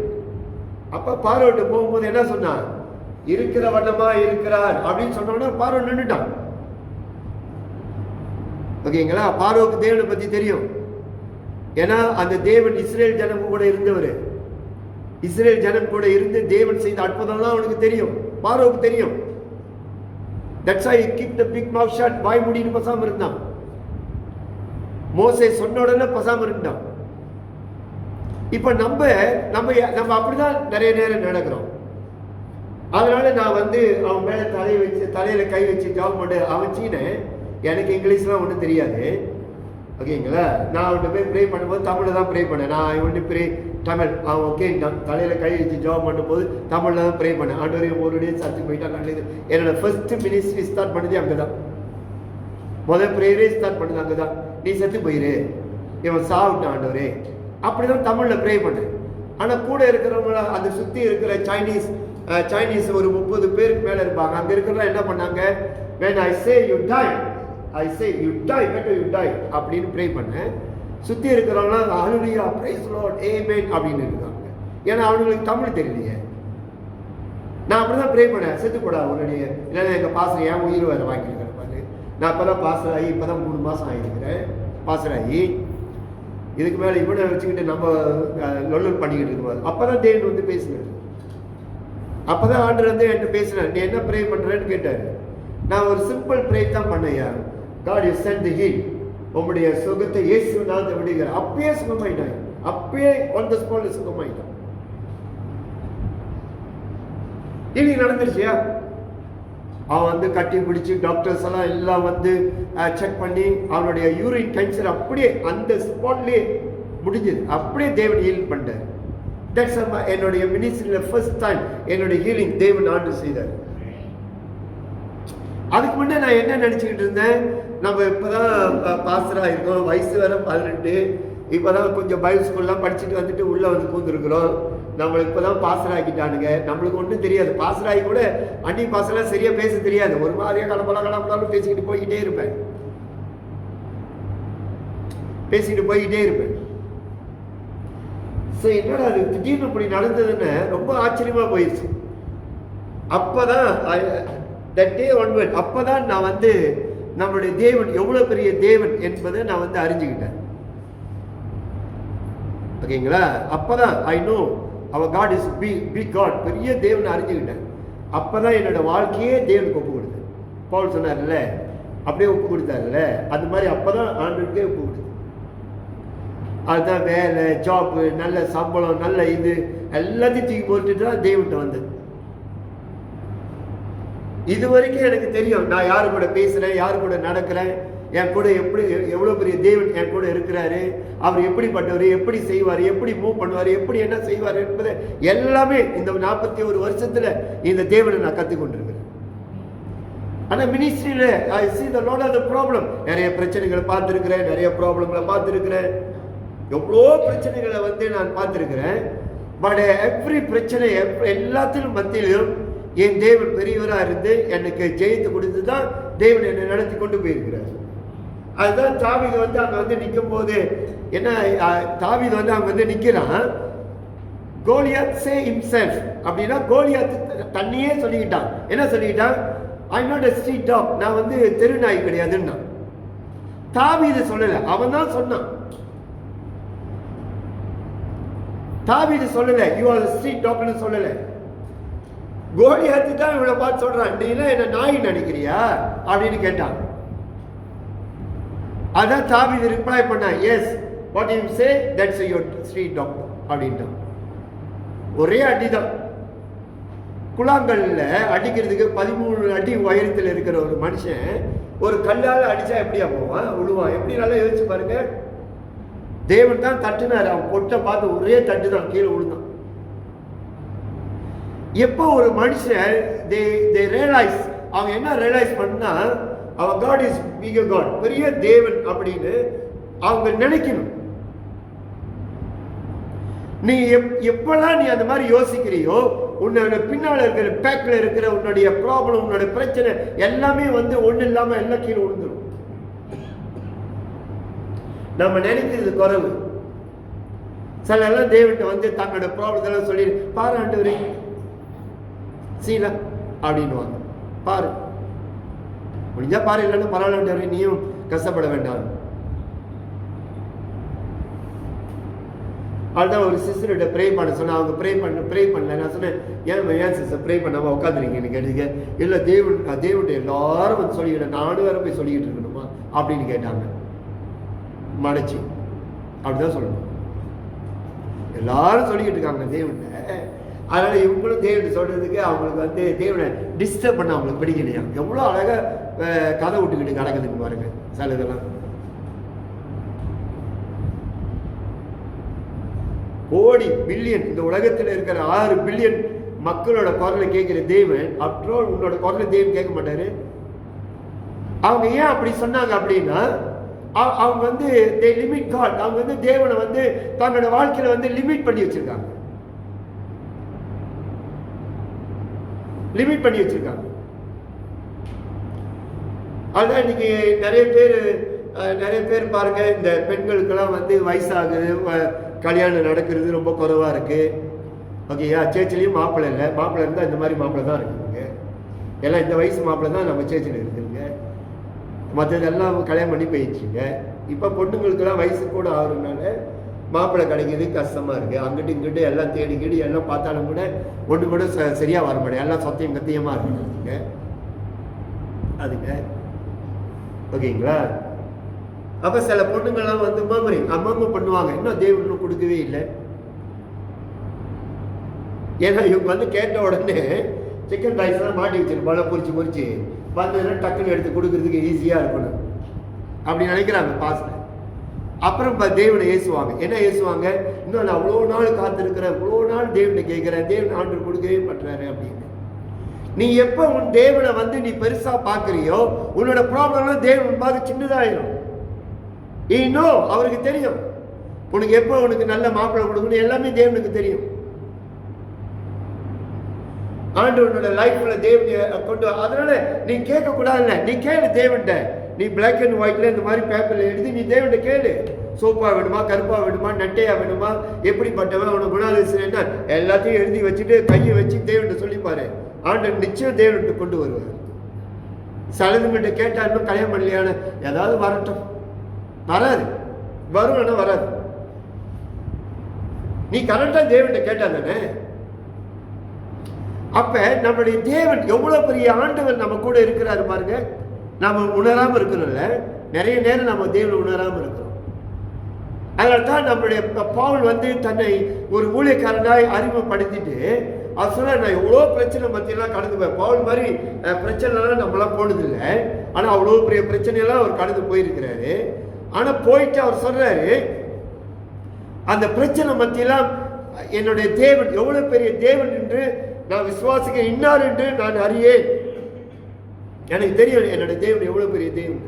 அப்போ பார்வோட்டு போகும்போது என்ன சொன்னான், இருக்கிற வண்ணமா இருக்கிறார் அப்படின்னு சொன்னோன்னா பார்வோ நின்றுட்டான். ஓகேங்களா? பார்வோக்கு தேவனை பற்றி தெரியும். ஏன்னா அந்த தேவன் இஸ்ரேல் ஜனம் கூட இருந்தவர். இஸ்ரேல் ஜனம் கூட இருந்து தேவன் செய்த அற்புதம்லாம் அவனுக்கு தெரியும், பார்வோக்கு தெரியும். That's why he kept the big mouth shut. வாய் மூடின்னு பசாம இருந்தான். மோசே சொன்ன உடனே பசாம இருந்தான். இப்ப நம்ம அப்படிதான் நிறைய நேரம் நடக்கிறோம். அதனால நான் வந்து அவன் மேலே தலையில கை வச்சு ஜாப் பண்ண அவன் சீனேன், எனக்கு இங்கிலீஷ்லாம் ஒன்றும் தெரியாது. ஓகேங்களா? நான் அவன்கிட்ட போய் ப்ரே பண்ணும்போது தமிழில் தான் ப்ரே பண்ணேன். நான் இவன்ட்டு ப்ரே தமிழ் அவன் ஓகே நான் தலையில் கை வச்சு ஜாப் பண்ணும்போது தமிழில் தான் ப்ரே பண்ணேன். ஆண்டவரையும் ஒரு டே சர்ச்சுக்கு போயிட்டா நல்லது. என்னோட ஃபர்ஸ்ட் மினிஸ்ட்ரி ஸ்டார்ட் பண்ணதே அங்கே தான். முதல் ப்ரேயரே ஸ்டார்ட் பண்ணது அங்கே தான். நீ செத்து போயிரு, இவன் சாப்பிட்டான் ஆண்டவரே, அப்படி தான் தமிழில் ப்ரே பண்ணேன். ஆனால் கூட இருக்கிறவங்கள அந்த சுற்றி இருக்கிற சைனீஸ் ஒரு 30 பேருக்கு மேலே இருப்பாங்க. அங்கே இருக்கிறவங்க என்ன பண்ணாங்க, when I say you die, I say you die, better you die அப்படின்னு ப்ரே பண்ணேன். சுற்றி இருக்கிறவங்களாம் ஹல்லேலூயா, பிரைஸ் தி லார்ட், ஆமென் அப்படின்னு இருக்காங்க. ஏன்னா அவங்களுக்கு தமிழ் தெரியலையே. நான் அப்படி தான் ப்ரே பண்ணேன், செத்துக்கூடா உன்னுடைய, இல்லைன்னா எங்கள் பாஸ்டர் என் உயிர் வேறு வாங்கியிருக்கிறேன் பாரு. நான் இப்போ தான் பாஸ்டர் ஆகி இப்போ தான் 3 மாதம் ஆகியிருக்கிறேன் பாஸ்டர் ஆகி. இதுக்கு மேலே இவனை வச்சுக்கிட்டு நம்ம லொல்லல் பண்ணிக்கிட்டு இருக்கும்போது அப்போ தான் தேவன் வந்து பேசினார். அப்போ தான் ஆண்டவர் வந்து என்கிட்ட பேசினார். நீ என்ன ப்ரே பண்ணுறேன்னு கேட்டார். நான் ஒரு சிம்பிள் ப்ரே தான் பண்ணையா. God you send the heal, உங்களுடைய சுகத்தை இயேசு நாமத்தில் விடுகிறார். அப்பயே சுகமாயிட்டான், அப்பயே on the spot சுகமாயிட்டான். இது நடந்துருச்சியா? அவன் வந்து கட்டி பிடிச்சி டாக்டர்ஸ் எல்லாம் வந்து செக் பண்ணி அவனுடைய யூரின் கேன்சர் அப்படியே அந்த ஸ்பாட்லேயே முடிஞ்சது. அப்படியே தேவன் ஹீல் பண்ணிட்டார். தட்ஸ் என்னுடைய மினிஸ்ட்ரியில் ஃபர்ஸ்ட் டைம் என்னுடைய ஹீலிங் தேவன் ஆண்டு செய்தார். அதுக்கு முன்னே நான் என்ன நினச்சிக்கிட்டு இருந்தேன், நம்ம இப்போதான் பாஸ்டராக இருக்கோம், வயசு வேற 18, இப்போதான் கொஞ்சம் பைபிள் ஸ்கூல்லாம் படிச்சுட்டு வந்துட்டு உள்ளே வந்து பூந்துருக்குறோம். நம்மளுக்கு இப்போ தான் பாஸ்டர் ஆக்கிட்டானுங்க, நம்மளுக்கு ஒன்றும் தெரியாது. பாஸ்டர் ஆகி கூட அன்னி பாஸ்டர்லாம் சரியாக பேச தெரியாது. ஒரு மாதிரியாக கடப்பலாலும் பேசிக்கிட்டு போய்கிட்டே இருப்பேன். சரி, என்னடா அது திடீர்னு இப்படி நடந்ததுன்னு ரொம்ப ஆச்சரியமாக போயிடுச்சு. அப்போதான் that day onward, அப்போதான் நான் வந்து நம்மளுடைய தேவன் எவ்வளோ பெரிய தேவன் என்பதை நான் வந்து அறிஞ்சுக்கிட்டேன். ஓகேங்களா? அப்போதான் I know our God is big God, பெரிய தேவன் அறிஞ்சுக்கிட்டேன். அப்போதான் என்னோட வாழ்க்கையே தேவனுக்கு ஒப்பு கொடுத்தேன். பவுல் சொன்னார்ல, அப்படியே ஒப்பு கொடுத்தாருல்ல, அது மாதிரி அப்போதான் ஆண்டவருக்கே ஒப்பு கொடுத்தேன். அதுதான் வேலை, ஜாப்பு, நல்ல சம்பளம், நல்ல இது எல்லாத்தையும் தூக்கி போட்டுட்டு தான் தேவன்கிட்ட வந்தது. இது வரைக்கும் எனக்கு தெரியும் நான் யாரு கூட பேசுறேன், யாரு கூட நடக்கிறேன், என் கூட எப்படி எவ்வளோ பெரிய தேவன் என் கூட இருக்கிறாரு, அவர் எப்படிப்பட்டவர், எப்படி செய்வார், எப்படி மூவ் பண்ணுவார், எப்படி என்ன செய்வார் என்பதை எல்லாமே இந்த 41 வருஷத்துல இந்த தேவனை நான் கற்றுக்கொண்டிருக்கிறேன். ஆனால் மினிஸ்ட்ரியில் ஐ see the lot of the problem. நிறைய பிரச்சனைகளை பார்த்துருக்கிறேன், நிறைய ப்ராப்ளங்களை பார்த்துருக்கிறேன், எவ்வளோ பிரச்சனைகளை வந்து நான் பார்த்துருக்கிறேன். பட் எவ்ரி பிரச்சனை எல்லாத்திலும் மத்தியிலும் என் தேவன் பெரியவராக இருந்து எனக்கு ஜெயித்து கொடுத்து தான் தேவன் என்னை நடத்தி கொண்டு போயிருக்கிறார். அதுதான் தாவீது வந்து அங்கே வந்து நிற்கும் போது என்ன, தாவீது வந்து அங்கே வந்து நிற்கிறான். கோலியாத் சே himself அப்படின்னா கோலியாத் தண்ணியே சொல்லிக்கிட்டான். என்ன சொல்லிக்கிட்டான்? I not a street dog, நான் வந்து தெருநாய் கிடையாதுன்னா. தாவீது சொல்லலை, அவன் தான் சொன்னான். தாவீது சொல்லலை யூ ஆர் a street dogன்னு சொல்லலை. கோலியாத்து தான் இவனை பார்த்து சொல்றான், நீனா என்ன நாய் நினைக்கிறியா அப்படின்னு கேட்டான். அதான் தாவீது ரிப்ளை பண்ணான், yes what you say that's your street dog அப்படின்ட்டான். ஒரே அடிதான். குழாங்கல்ல அடிக்கிறதுக்கு 13 அடி உயரத்தில் இருக்கிற ஒரு மனுஷன் ஒரு கல்லால் அடிச்சா எப்படியா போவான், விழுவான்? எப்படி நல்லா யோசிச்சு பாருங்க. தேவன் தான் தட்டுனாரு, அவன் பொட்டை பார்த்து ஒரே தட்டு தான், கீழே விழுந்தான். எப்போ ஒரு மனுஷன் they realize, அவங்க என்ன ரியலைஸ் பண்ணா, our God is bigger God, பெரிய தேவன் அப்படின்னு அவங்க நினைக்கணும். நீ எப்பெல்லாம் நீ அந்த மாதிரி யோசிக்கிறியோ, உன்னோட பின்னால இருக்கிற பேக்ல இருக்கிற உன்னுடைய ப்ராப்ளம், உன்னோட பிரச்சனை எல்லாமே வந்து ஒண்ணு இல்லாம எல்லாம் கீழே விழுந்துடும். நம்ம நினைக்கிறது குறைவு. சில எல்லாம் தேவன்கிட்ட வந்து தங்களோட ப்ராப்ளத்தெல்லாம் சொல்லி, பாரு ஆண்டவரே சீலா அப்படின்வாங்க, பாரு முடிஞ்சா பாரு, இல்லைன்னா பரவாயில்ல நீயும் கஷ்டப்பட வேண்டாம். அதுதான் ஒரு சிஸ்டர்கிட்ட ப்ரே பண்ண சொன்னேன். அவங்க ப்ரே பண்ணல. நான் சொன்னேன், ஏன் சிஸ்டர் ப்ரே பண்ணாமல் உட்காந்துருக்கீங்கன்னு கேட்டீங்க. இல்லை தேவன்கிட்ட எல்லாரும் வந்து சொல்லிக்கிட்டேன், நானும் வேற போய் சொல்லிக்கிட்டு இருக்கணுமா அப்படின்னு கேட்டாங்க. மடைச்சி அப்படிதான் சொல்லணும். எல்லாரும் சொல்லிக்கிட்டு இருக்காங்க தேவன்கிட்ட, அதனால இவங்களும் தேவன் சொல்றதுக்கு அவங்களுக்கு வந்து தேவனை டிஸ்டர்ப் பண்ண அவங்களுக்கு பிடிக்கலையா. எவ்வளோ அழகா கதை விட்டுக்கிட்டு கிடக்குதுன்னு பாருங்க சில இதெல்லாம். கோடி பில்லியன் இந்த உலகத்தில் இருக்கிற 6 பில்லியன் மக்களோட குரலை கேட்கிற தேவன் அப்ரோல் உன்னோட குரலை தேவன் கேட்க மாட்டாரு. அவங்க ஏன் அப்படி சொன்னாங்க அப்படின்னா, அவங்க வந்து லிமிட் காட். அவங்க வந்து தேவனை வந்து தங்களோட வாழ்க்கையில வந்து லிமிட் பண்ணி வச்சிருக்காங்க. லிமிட் பண்ணி வச்சிருக்காங்க. அதான் இன்னைக்கு நிறைய பேர் பாருங்க, இந்த பெண்களுக்கெல்லாம் வந்து வயசாகுது, கல்யாணம் நடக்கிறது ரொம்ப குறைவா இருக்கு. ஓகேயா, சேர்ச்சிலையும் மாப்பிள்ளை இல்லை. மாப்பிள்ளை இருந்தால் இந்த மாதிரி மாப்பிள்ளை தான் இருக்குதுங்க. எல்லாம் இந்த வயசு மாப்பிள்ளை தான் நம்ம சேர்ச்சில் இருக்குதுங்க. மற்றதெல்லாம் கல்யாணம் பண்ணி போயிடுச்சுங்க. இப்போ பொண்ணுங்களுக்கெல்லாம் வயசு கூட ஆகுறதுனால மாப்பிள்ளை கிடைக்கிறது கஷ்டமா இருக்கு. அங்கிட்டு இங்கிட்டு எல்லாம் தேடிக்கிட்டு எல்லாம் பார்த்தாலும் கூட ஒன்று கூட சரியா வர முடியாது. எல்லாம் சத்தியம் கத்தியமா இருக்குதுங்க அதுங்க. ஓகேங்களா? அப்ப சில பொண்ணுங்கள்லாம் வந்து அம்மா பண்ணுவாங்க, இன்னும் தேவன் கொடுக்கவே இல்லை. ஏன்னா இவங்க வந்து கேட்ட உடனே சிக்கன் ரைஸ்லாம் மாட்டி வச்சிருப்பாங்க, பொறிச்சு வந்ததுன்னா டக்குன்னு எடுத்து கொடுக்கறதுக்கு ஈஸியா இருக்கணும் அப்படி நினைக்கிறாங்க பாஸ்ல. அப்புறம் தேவனை ஏசுவாங்க. என்ன ஏசுவாங்க? இன்னும் நான் அவ்வளோ நாள் காத்திருக்கிறேன், அவ்வளோ நாள் தேவனை கேட்கிறேன், தேவன் ஆண்டு கொடுக்கவே மாட்டாரு அப்படின்னு. நீ எப்ப உன் தேவனை வந்து நீ பெருசா பாக்குறியோ உன்னோட ப்ராப்ளம்லாம் தேவன் பார்க்க சின்னதாயிரும். இன்னும் அவருக்கு தெரியும் உனக்கு எப்ப உனக்கு நல்ல மாப்பிள்ளை கொடுக்கணும், எல்லாமே தேவனுக்கு தெரியும். ஆண்டவனோட லைஃப்ல தேவனை கொண்டு. அதனால நீ கேட்க கூடாதுல்ல, நீ கேளு தேவன்ட்ட. நீ பிளாக் அண்ட் ஒயிட்ல இந்த மாதிரி பேப்பர்ல எழுதி நீ தேவன்ட்ட கேளு. சோப்பா வேணுமா, கருப்பா வேணுமா, நட்டையா வேணுமா, எப்படிப்பட்டவன், அவனுக்கு குணாதிசயம் என்ன, எல்லாத்தையும் எழுதி வச்சுட்டு கையை வச்சு தேவன்ட்ட சொல்லிப்பாரு. ஆண்டவன் நிச்சயம் தேவன்ட்ட கொண்டு வருவார். சலதுங்கிட்ட கேட்டா இன்னும் கல்யாணம் பண்ணலையான, ஏதாவது வரட்டும், வராது, வரும் வராது. நீ கரெக்டா தேவன்ட்ட கேட்டா தானே. அப்ப நம்முடைய தேவன் எவ்வளவு பெரிய ஆண்டவர் நம்ம கூட இருக்கிறாரு பாருங்க. நம்ம உணராம இருக்கிறோம்ல, நிறைய நேரம் நம்ம தேவனை உணராம இருக்கிறோம். அதனால தான் நம்முடைய பவுல் வந்து தன்னை ஒரு ஊழியக்காரனாய் அறிமுகப்படுத்திட்டு அவர் சொன்னா, நான் எவ்வளோ பிரச்சனை மத்தியெல்லாம் கடந்து போய், பவுல் மாதிரி பிரச்சனைலாம் நம்மளாம் போனது இல்லை. ஆனா அவ்வளோ பெரிய பிரச்சனையெல்லாம் அவர் கடந்து போயிருக்கிறாரு. ஆனா போயிட்டு அவர் சொல்றாரு, அந்த பிரச்சனை மத்தியெல்லாம் என்னுடைய தேவன் எவ்வளவு பெரிய தேவன் என்று நான் விசுவாசிக்க இன்னார் என்று நான் அறியேன். எனக்கு தெரியும் என்னுடைய தேவன் எவ்வளவு பெரிய தேவன்.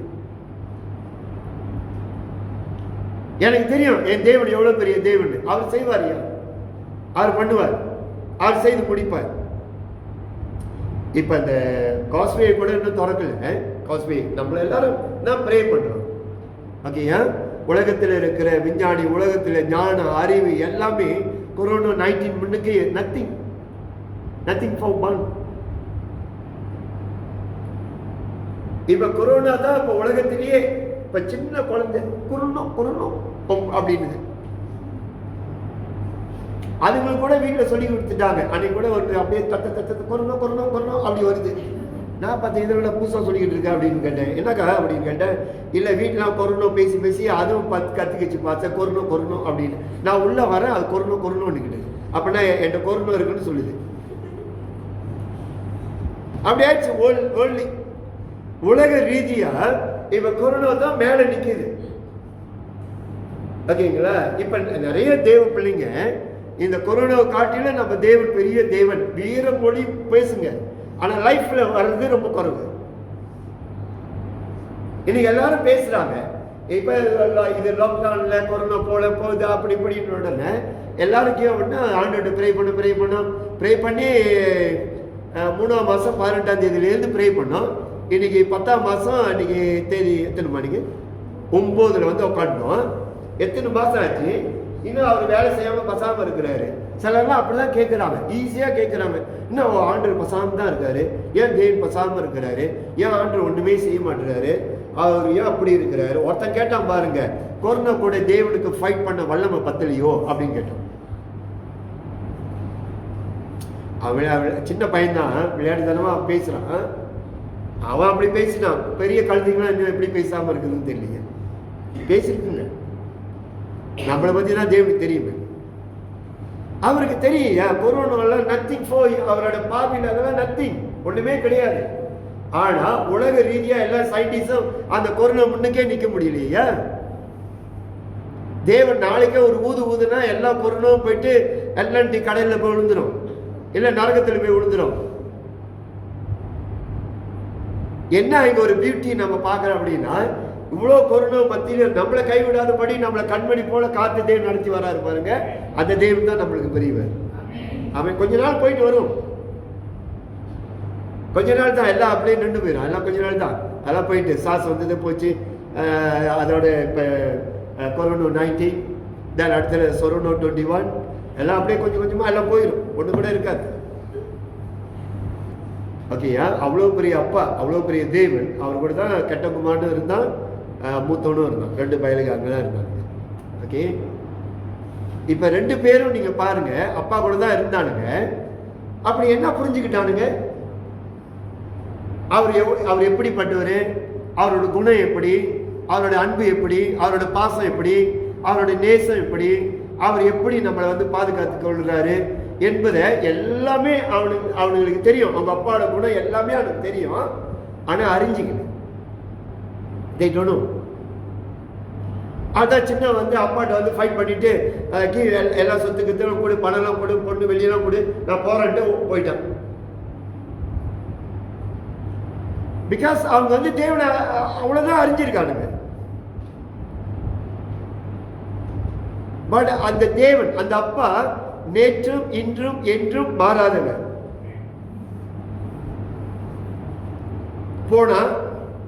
எனக்கு தெரியும் என் தேவன் எவ்வளவு பெரிய தேவன். அவர் செய்வார், அவர் பண்ணுவார், அவர் செய்து முடிப்பார். இப்ப இந்த காஸ்வே கூட இன்னும் திறக்கல. காஸ்வே நம்மள எல்லாரும் நான் ப்ரே பண்றோம். ஓகேயா? உலகத்தில் இருக்கிற விஞ்ஞானி, உலகத்தில் ஞான அறிவு எல்லாமே கொரோனா 19 முன்னுக்கு நத்திங் ஃபார் ஒன். இப்ப கொரோனா தான் இப்ப உலகத்திலேயே இப்ப சின்ன குழந்தை கொரோனா அப்படின்னு அதுங்களுக்கு கூட வீட்டுல சொல்லி கொடுத்துட்டாங்க. அன்னைக்கு கூட ஒரு அப்படியே தத்த கொரோனா அப்படி வருது. நான் பார்த்தேன், இதை விட புதுசா சொல்லிக்கிட்டு இருக்கேன் அப்படின்னு கேட்டேன். என்னக்கா அப்படின்னு கேட்டேன். இல்ல வீட்டுல கொரோனா பேசி அதுவும் கத்துக்கிச்சு பார்த்தேன், கொரோனா அப்படின்னு. நான் உள்ள வரேன், அது கொரோனான்னு அப்படின்னா என்கிட்ட கொரோனா இருக்குன்னு சொல்லுது. அப்படி ஆயிடுச்சு. உலக ரீதியா இப்ப கொரோனா தான் மேல நிக்குது. ஓகேங்களா? இப்ப நிறைய தேவ பிள்ளைங்க இந்த கொரோனாவை காட்டில நம்ம தேவன் பெரிய தேவன் வீர மொழி பேசுங்க, ஆனா லைஃப்ல வர்றது ரொம்ப குறைவு. இன்னைக்கு எல்லாரும் பேசுறாங்க. இப்ப இது லாக்டவுன்ல கொரோனா போகுது அப்படி இப்படின்னு உடனே எல்லாருக்கும் ஆண்டோட ப்ரே பண்ணி 3ஆம் மாசம் 18ஆம் தேதியிலேருந்து ப்ரே பண்ணோம். இன்னைக்கு 10ஆம் மாசம், இன்னைக்கு தேதி எத்தனை மணிக்கு 9ல் வந்து உட்காந்தோம். எத்தனை மாசம் ஆச்சு, இன்னும் அவர் வேலை செய்யாம பசாம இருக்கிறாரு. சிலர்லாம் அப்படிதான் கேட்கிறாங்க, ஈஸியா கேட்கிறாங்க. இன்னும் ஆண்டவர் பசாம தான் இருக்காரு, ஏன் தேவன் பசாம இருக்கிறாரு, ஏன் ஆண்டவர் ஒண்ணுமே செய்ய மாட்டேறாரு, அவர் ஏன் அப்படி இருக்கிறாரு. ஒருத்தன் கேட்டான் பாருங்க, கொரோனா கூட தேவனுக்கு ஃபைட் பண்ண வல்லமை பத்தலையோ அப்படின்னு கேட்டான். அவன் சின்ன பையன் தான், விளையாட்டுத்தனமா பேசுறான். அவன் அப்படி பேசினான். பெரிய கழுதைங்களாம் இன்னும் எப்படி பேசாம இருக்குதுன்னு தெரியல. பேசிருக்குங்க, நம்மளை பத்தி தான் தேவனுக்கு தெரியுமே. அவருக்கு தெரியும் கொரோனாவெல்லாம் நத்திங் ஃபோர் அவரோட பார்வையில் அதெல்லாம் நத்திங், ஒண்ணுமே கிடையாது. ஆனா உலக ரீதியா எல்லா சயின்டிஸ்டும் அந்த கொரோனா முன்னுக்கே நிக்க முடியலையா? தேவன் நாளைக்கே ஒரு ஊதுனா எல்லா கொரோனாவும் போயிட்டு அட்லாண்டிக் கடல்ல போய் விழுந்துடும், இல்ல நரகத்துல போய் விழுந்துடும். என்ன இங்க ஒரு பியூட்டி நம்ம பார்க்கிறோம் அப்படின்னா, இவ்வளோ கொரோனா மத்தியில் நம்மளை கைவிடாதபடி நம்மளை கண்மணி போல காத்து தேவன் நடத்தி வராரு பாருங்க. அந்த தேவன் தான் நம்மளுக்கு பெரியவர். அவன் கொஞ்ச நாள் போயிட்டு வரும், கொஞ்ச நாள் தான், எல்லாம் அப்படியே நின்று போயிடும். எல்லாம் கொஞ்ச நாள் தான், அதெல்லாம் போயிட்டு சாஸ் வந்தது போச்சு. அதோட இப்போ கொரோனா 19, தென் அடுத்த கொரோனா 21, எல்லாம் அப்படியே கொஞ்சம் கொஞ்சமாக எல்லாம் போயிடும், ஒன்று கூட இருக்காது. ஓகேயா? அவ்வளோ பெரிய அப்பா, அவ்வளோ பெரிய தேவன். அவர் கூட தான் கெட்ட குமாரனும் இருந்தான், மூத்தவனும் இருந்தான். 2 பயலுக்கு அங்கே தான் இருந்தாங்க. ஓகே, இப்போ 2 பேரும் நீங்கள் பாருங்க, அப்பா கூட தான் இருந்தானுங்க. அப்படி என்ன புரிஞ்சுக்கிட்டானுங்க? அவர் எப்படிப்பட்டவர், அவரோட குணம் எப்படி, அவரோட அன்பு எப்படி, அவரோட பாசம் எப்படி, அவரோட நேசம் எப்படி, அவர் எப்படி நம்மளை வந்து பாதுகாத்து கொள்கிறாரு என்பதை எல்லாமே அவனுங்களுக்கு தெரியும். அவங்க அப்பாவோட குணம் எல்லாமே அவனுக்கு தெரியும். ஆனா அறிஞ்சிக்கல, they don't know. அதான் சின்ன வந்து அப்பாட்ட வந்து ஃபைட் பண்ணிட்டு எல்லா சொத்துக்கு கொடு, பணம்லாம் கொடு, பொண்ணு வெளியெல்லாம் கொடு, நான் போறேன்ட்டு போயிட்டான். பிகாஸ் அவங்க வந்து தேவனை அவ்வளவுதான் அறிஞ்சிருக்கானுங்க. பட் அந்த தேவன், அந்த அப்பா நேற்றும் இன்றும் என்றும் மாறாதவர். போனா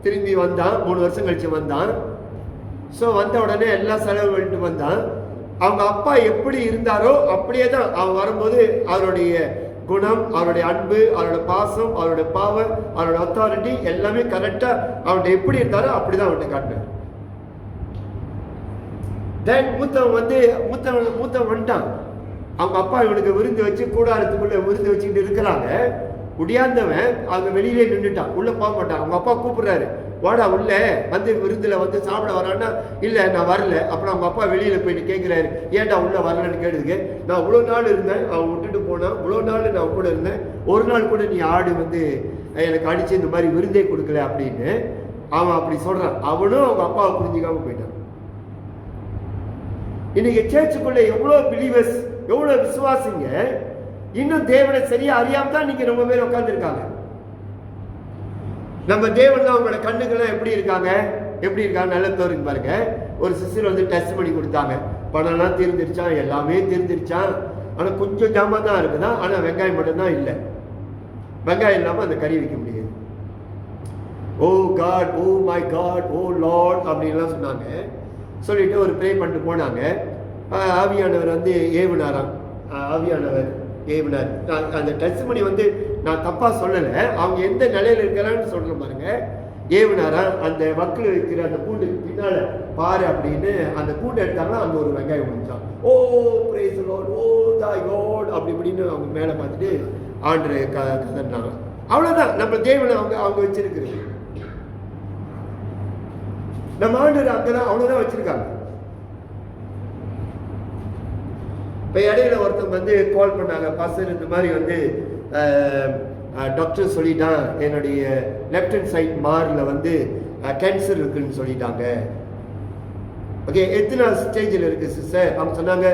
திரும்பி வந்தான், 3 வருஷம் கழிச்சு வந்தான். ஸோ வந்த உடனே எல்லா செலவு பண்ணிட்டு வந்தான். அவங்க அப்பா எப்படி இருந்தாரோ அப்படியே தான் அவன் வரும்போது அவருடைய குணம், அவருடைய அன்பு, அவரோட பாசம், அவரோட பவர், அவரோட அத்தாரிட்டி எல்லாமே கரெக்டா அவன்கிட்ட எப்படி இருந்தாரோ அப்படிதான் அவன்கிட்ட காட்டினார். தென் மூத்தவன் வந்துட்டான். அவங்க அப்பா இவனுக்கு விருந்து வச்சு கூடாரத்துக்குள்ள விருந்து வச்சுக்கிட்டு இருக்கிறாங்க. முடியாதவன் அவங்க வெளியிலே நின்றுட்டான், உள்ள போக மாட்டான். அவங்க அப்பா கூப்பிடுறாரு, வாடா உள்ள வந்து விருந்துல வந்து சாப்பிட வரான்னா, இல்லை நான் வரல. அப்புறம் அவங்க அப்பா வெளியில போயிட்டு கேட்கிறாரு, ஏன்டா உள்ள வரலன்னு கேட்டதுக்கு, நான் இவ்வளோ நாள் இருந்தேன், அவன் விட்டுட்டு போனான், இவ்வளோ நாள் நான் கூட இருந்தேன், ஒரு நாள் கூட நீ ஆடு வந்து எனக்கு அடிச்சு இந்த மாதிரி விருந்தே கொடுக்கல அப்படின்னு அவன் அப்படி சொல்றான். அவனும் அவங்க அப்பாவை புரிஞ்சுக்காம போயிட்டான். இன்னைக்கு சேர்ச்சுக்குள்ள எவ்வளோ பிலீவர்ஸ், எவ்வளோ விசுவாசிங்க இன்னும் தேவனை சரியா அறியாம தான் நீங்க ரொம்ப பேர் உட்கார்ந்துருக்காங்க. நம்ம தேவன் அவங்களோட கண்ணுக்கெல்லாம் எப்படி இருக்காங்க நல்ல தோறுக்கு பாருங்க. ஒரு சிஸ்டர் வந்து டெஸ்ட் பண்ணி கொடுத்தாங்க, பணம்லாம் தீர்ந்துருச்சான், எல்லாமே தீர்ந்துருச்சான், ஆனா கொஞ்சம் ஜாமான் தான் இருக்குதான், ஆனா வெங்காயம் மட்டும்தான் இல்லை. வெங்காயம் இல்லாம அந்த கறி வைக்க முடியாது. Oh God, oh my God, oh lord அப்படின்லாம் சொன்னாங்க. சொல்லிட்டு ஒரு ப்ரே பண்ணிட்டு போனாங்க. ஆவியானவர் வந்து ஏவினாராம். ஆவியானவர் ஏவினார். அந்த டெஸ்ட் பண்ணி வந்து நான் தப்பா சொல்லலை, அவங்க எந்த நிலையில இருக்கிறான்னு சொல்ற பாருங்க. ஏவினாரா அந்த வக்கில் இருக்கிற அந்த கூண்டு பின்னால பாரு அப்படின்னு அந்த கூண்டு எடுத்தாங்கன்னா அங்க ஒரு வெங்காயம் முடிச்சான். ஓ பிரைஸ் லார்ட், ஓ தை காட் அப்படி இப்படின்னு அவங்க மேல பார்த்துட்டு ஆண்டு கதறினாங்க. அவ்வளவுதான் நம்ம தேவனை அவங்க வச்சிருக்கிறது. நம்ம ஆண்டவர் அங்கதான் அவ்வளவுதான் வச்சிருக்காங்க. இப்போ இடையில ஒருத்தவங்க வந்து கால் பண்ணாங்க, பாஸ்டர் இந்த மாதிரி வந்து டாக்டர் சொல்லிட்டான், என்னுடைய லெஃப்ட் ஹேண்ட் சைட் மாரில் வந்து கேன்சர் இருக்குன்னு சொல்லிட்டாங்க. ஓகே, எத்தனை ஸ்டேஜில் இருக்கு சிஸ்டர்? அவங்க சொன்னாங்க